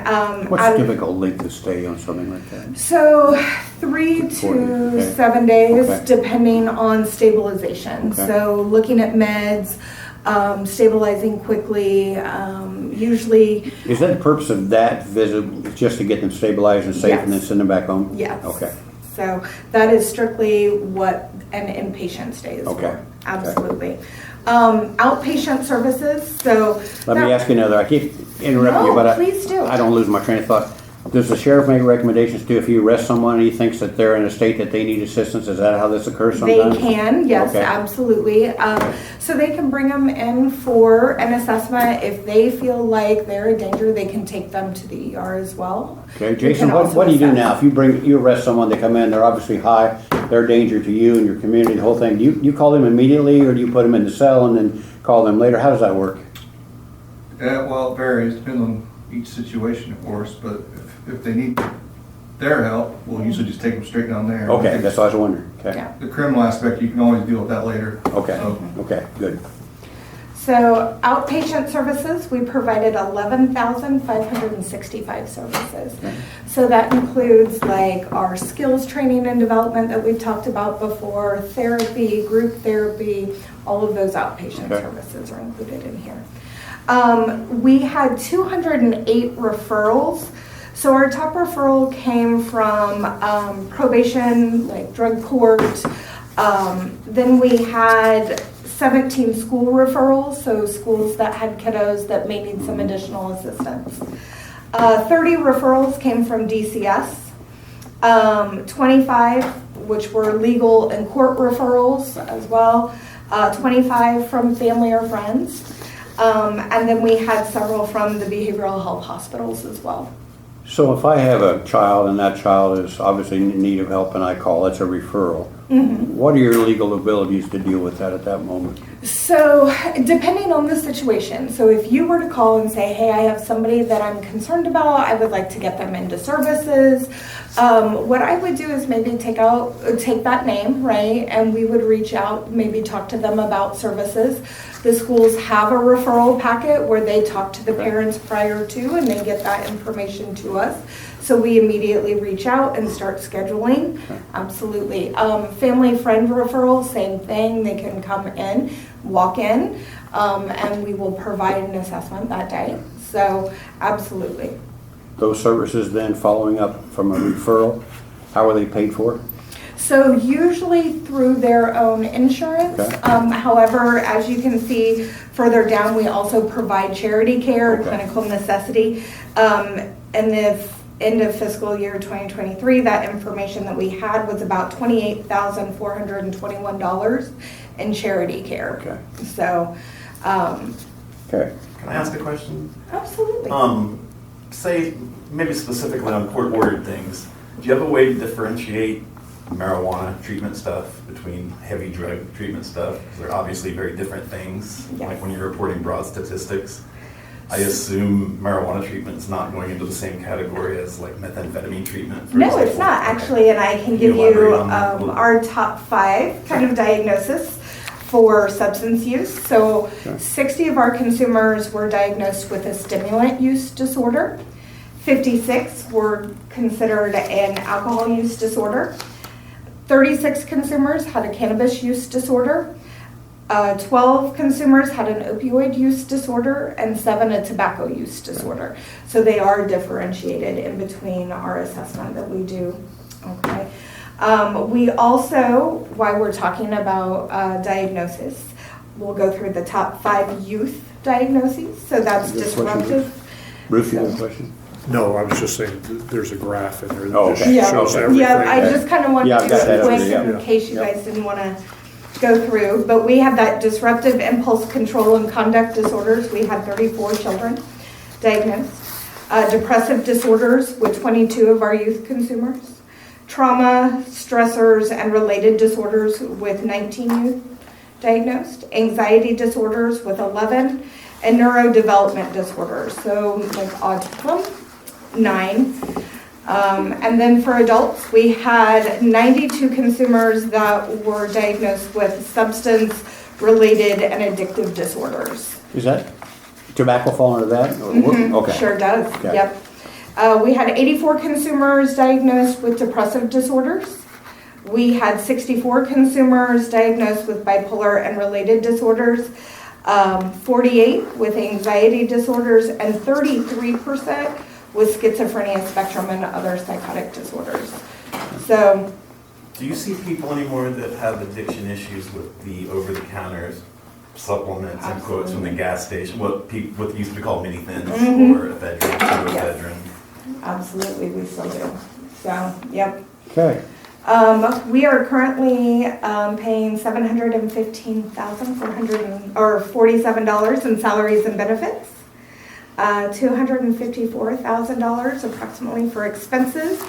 What's a typical length of stay on something like that? so 3 to 7 days, depending on stabilization. Okay. So looking at meds, stabilizing quickly, usually. Is that the purpose of that visit, just to get them stabilized and safe and then send them back home? Yes. Okay. So that is strictly what an inpatient stay is Okay. for. Absolutely. Outpatient services, so. Let me ask you another. I keep interrupting you, No, but please do. I don't lose my train of thought. Does the sheriff make recommendations too if you arrest someone and he thinks that they're in a state that they need assistance? Is that how this occurs sometimes? They can, yes, Okay. absolutely. So they can bring them in for an assessment. If they feel like they're in danger, they can take them to the ER as well. Okay, We Jason, can what also do you do assess. now? If you arrest someone, they come in, they're obviously high, they're a danger to you and your community, the whole thing. Do you call them immediately or do you put them in the cell and then call them later? How does that work? Yeah, well, it varies, depending on each situation, of course, but if they need their help, we'll usually just take them straight down there. Okay, that's what I was wondering. Okay. Yeah. The criminal aspect, you can always deal with that later. Okay, So, okay, good. So outpatient services, we provided 11,565 services. So that includes like our skills training and development that we've talked about before, therapy, group therapy, all of those outpatient services are included in here. We had 208 referrals. So our top referral came from probation, like drug court. Then we had 17 school referrals, so schools that had kiddos that may need some additional assistance. 30 referrals came from DCS. 25, which were legal and court referrals as well. 25 from family or friends. And then we had several from the behavioral health hospitals as well. So if I have a child and that child is obviously in need of help and I call, it's a referral. What are your legal abilities to deal with that at that moment? So depending on the situation, so if you were to call and say, hey, I have somebody that I'm concerned about, I would like to get them into services, what I would do is maybe take that name, right? And we would reach out, maybe talk to them about services. The schools have a referral packet where they talk to the parents prior to and they get that information to us. So we immediately reach out and start scheduling. Absolutely. Family friend referrals, same thing. They can come in, walk in. and we will provide an assessment that day. So absolutely. Those services then following up from a referral, how are they paid for? So usually through their own insurance. Okay. However, as you can see further down, we also provide charity care, Okay. clinical necessity. And the end of fiscal year 2023, that information that we had was about $28,421 in charity care. Okay. So, Okay. Can I ask a question? absolutely. Say, maybe specifically on court-ordered things, do you have a way to differentiate marijuana treatment stuff between heavy drug treatment stuff? Because they're obviously very different things, Yes. like when you're reporting broad statistics. I assume marijuana treatment is not going into the same category as like methamphetamine treatment, for No, example. it's not Okay. actually, and I can Can give you you elaborate on that a little? our top 5 kind of diagnosis for substance use. So 60 of our consumers were diagnosed with a stimulant use disorder. 56 were considered an alcohol use disorder. 36 consumers had a cannabis use disorder. 12 consumers had an opioid use disorder, and 7 a tobacco use disorder. So they are differentiated in between our assessment that we do. Okay. We also, while we're talking about diagnosis, we'll go through the top 5 youth diagnoses. So that's Is there a question, disruptive. Bruce, you have a question? No, I was just saying, there's a graph in there Oh, that okay. just shows everything. Yeah, I just kind of wanted Yeah, to I've got that do over quick there, in yeah. case you Yep. guys didn't want to go through. But we have that disruptive impulse control and conduct disorders. We had 34 children diagnosed. Depressive disorders with 22 of our youth consumers. Trauma, stressors, and related disorders with 19 youth diagnosed. Anxiety disorders with 11. And neurodevelopment disorders, so like autism, 9. And then for adults, we had 92 consumers that were diagnosed with substance-related and addictive disorders. Is that tobacco fall under that? Or what? Okay. Sure does, Okay. yep. We had 84 consumers diagnosed with depressive disorders. We had 64 consumers diagnosed with bipolar and related disorders. 48 with anxiety disorders, and 33% with schizophrenia spectrum and other psychotic disorders. So, Do you see people anymore that have addiction issues with the over-the-counter supplements and quotes from the gas station, what used to be called mini-thins or ephedrine, pseudoephedrine? absolutely, we still do. So, yep. Okay. We are currently paying $715,447 in salaries and benefits, $254,000 approximately for expenses,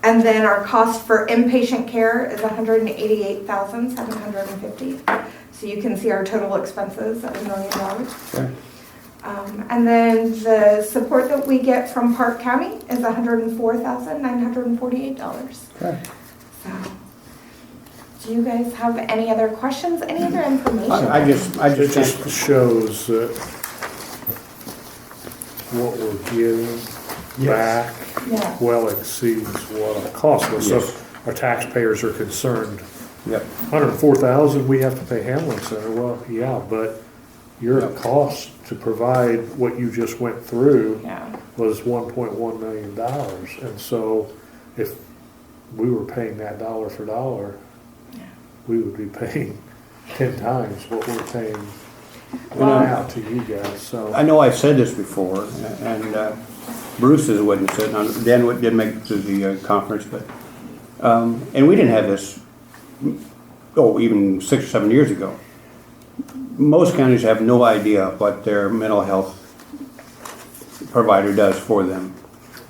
and then our cost for inpatient care is $188,750. So you can see our total expenses at $1 million. Okay. And then the support that we get from Park County is $104,948. Okay. So, do you guys have any other questions, any other information? I It just just shows that what we're getting back Yeah. well exceeds what our cost was. So Yes. if our taxpayers are concerned, Yep. $104,000, we have to pay Hamlin Center. Well, yeah, but your Yep. cost to provide what you just went through Yeah. was $1.1 million. And so if we were paying that dollar for dollar, we would be paying 10 times what we're paying now to you guys, so. I know I've said this before, and Bruce is a witness, and Dan didn't make it to the conference, but, and we didn't have this, even 6 or 7 years ago. Most counties have no idea what their mental health provider does for them.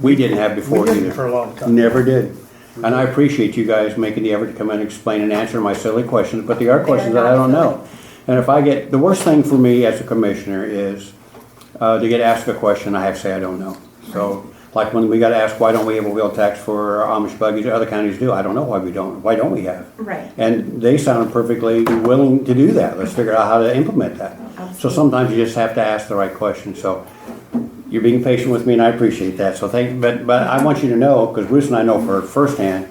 We didn't have before We either. didn't for a long time. Never did. And I appreciate you guys making the effort to come in and explain and answer my silly questions, but they are questions that I don't know. And if I get, the worst thing for me as a commissioner is to get asked a question, I have to say I don't know. So, like when we got asked, why don't we have a wheel tax for Amish buggies, other counties do, I don't know why we don't. Why don't we have? Right. And they sound perfectly willing to do that. Let's figure out how to implement that. So sometimes you just have to ask the right question. So you're being patient with me, and I appreciate that. So but I want you to know, because Bruce and I know for firsthand,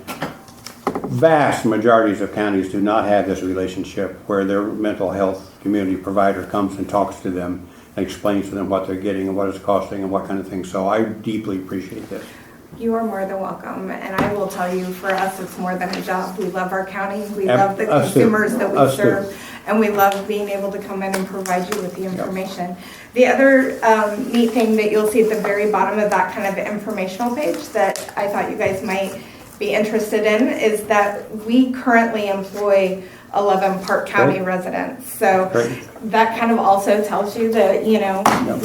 vast majorities of counties do not have this relationship where their mental health community provider comes and talks to them and explains to them what they're getting and what it's costing and what kind of thing. So I deeply appreciate this. You are more than welcome, and I will tell you, for us, it's more than a job. We love our county, we love the Us too. consumers that we Us too. serve, and we love being able to come in and provide you with the information. The other neat thing that you'll see at the very bottom of that kind of informational page that I thought you guys might be interested in is that we currently employ 11 Park County Great. residents. So Great. that kind of also tells you that, we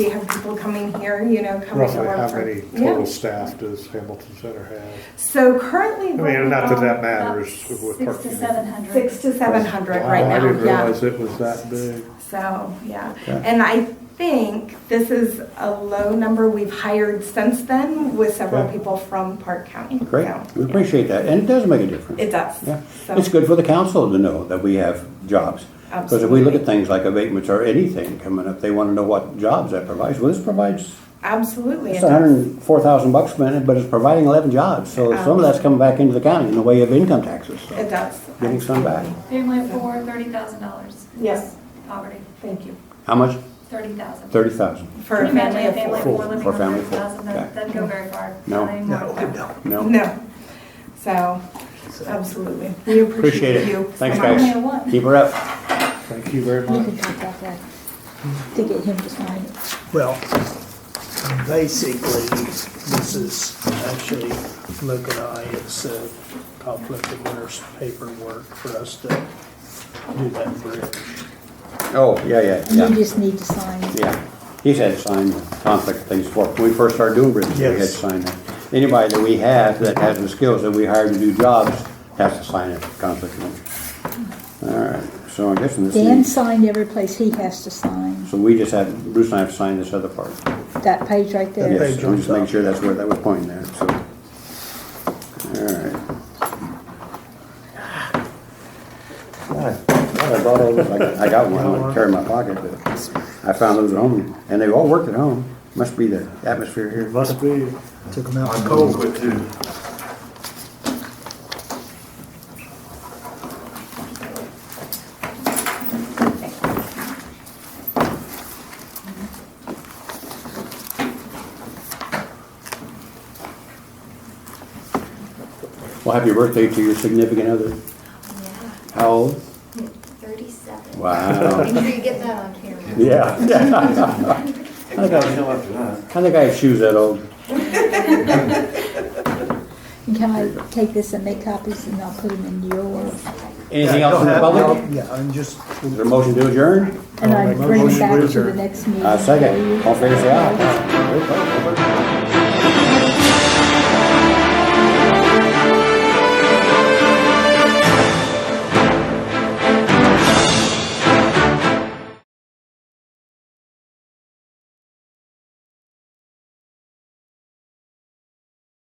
have people coming here, coming to Roughly work how for. many Yeah. total staff does Hamilton Center have? So currently. I mean, not that that About matters with 6 Park to County. 700. 6 to 700 right Wow, now. I didn't yeah. realize it was that big. So, yeah. Okay. And I think this is a low number we've hired since then with several Okay. people from Park County. Great, So, we yeah. appreciate that, and it does make a difference. It does. Yeah, So, it's good for the council to know that we have jobs. Because if we look at things like abatements or anything coming up, they want to know what jobs that provides. Well, this provides, Absolutely. it's it does. $104,000 spent, but it's providing 11 jobs. So some of that's coming back into the county in the way of income taxes. So It does. getting some back. Family of 4, $30,000. Yes. Poverty, Thank you. How much? 30,000. 30,000. For Can a you imagine family of a family of four. 4 living For on family of 30,000? four. That doesn't go very far. No. Not anymore. No. No. So, absolutely. We Appreciate appreciate you. it. Thanks, so much. guys. Keep her up. Thank you very You much. can talk about that, to get him to sign it. Well, basically, this is actually, Luke and I, it's a conflict of interest paperwork for us to do that bridge. Oh, yeah. You just need to sign it. Yeah, he's had to sign conflict things for, when we first started doing bridges, we had to Yes. sign that. Anybody that we have that has the skills that we hired to do jobs has to sign a conflict of interest. All right, so I'm guessing this Dan needs, signed every place he has to sign. so we just have, Bruce and I have to sign this other part. That page right there. Yeah. Yes, page I'm on just making top. sure that's where that was pointing at, so. All right. I brought all those, I got one, I carry in my pocket, but I found those at home, and they all worked at home. Must be the atmosphere here. Must be. Took them out I'm in cold cold. quick too. Well, happy birthday to your significant other. Yeah, How old? 37. Wow. Make sure you get that on camera. Yeah. Until after that. I think I have shoes that old. And can I take this and make copies and I'll put them in your, Anything else from the public? Yeah, and just, Is there a motion to adjourn? and I make bring them motion back to to the adjourn. next meeting. Second. All fair say aye.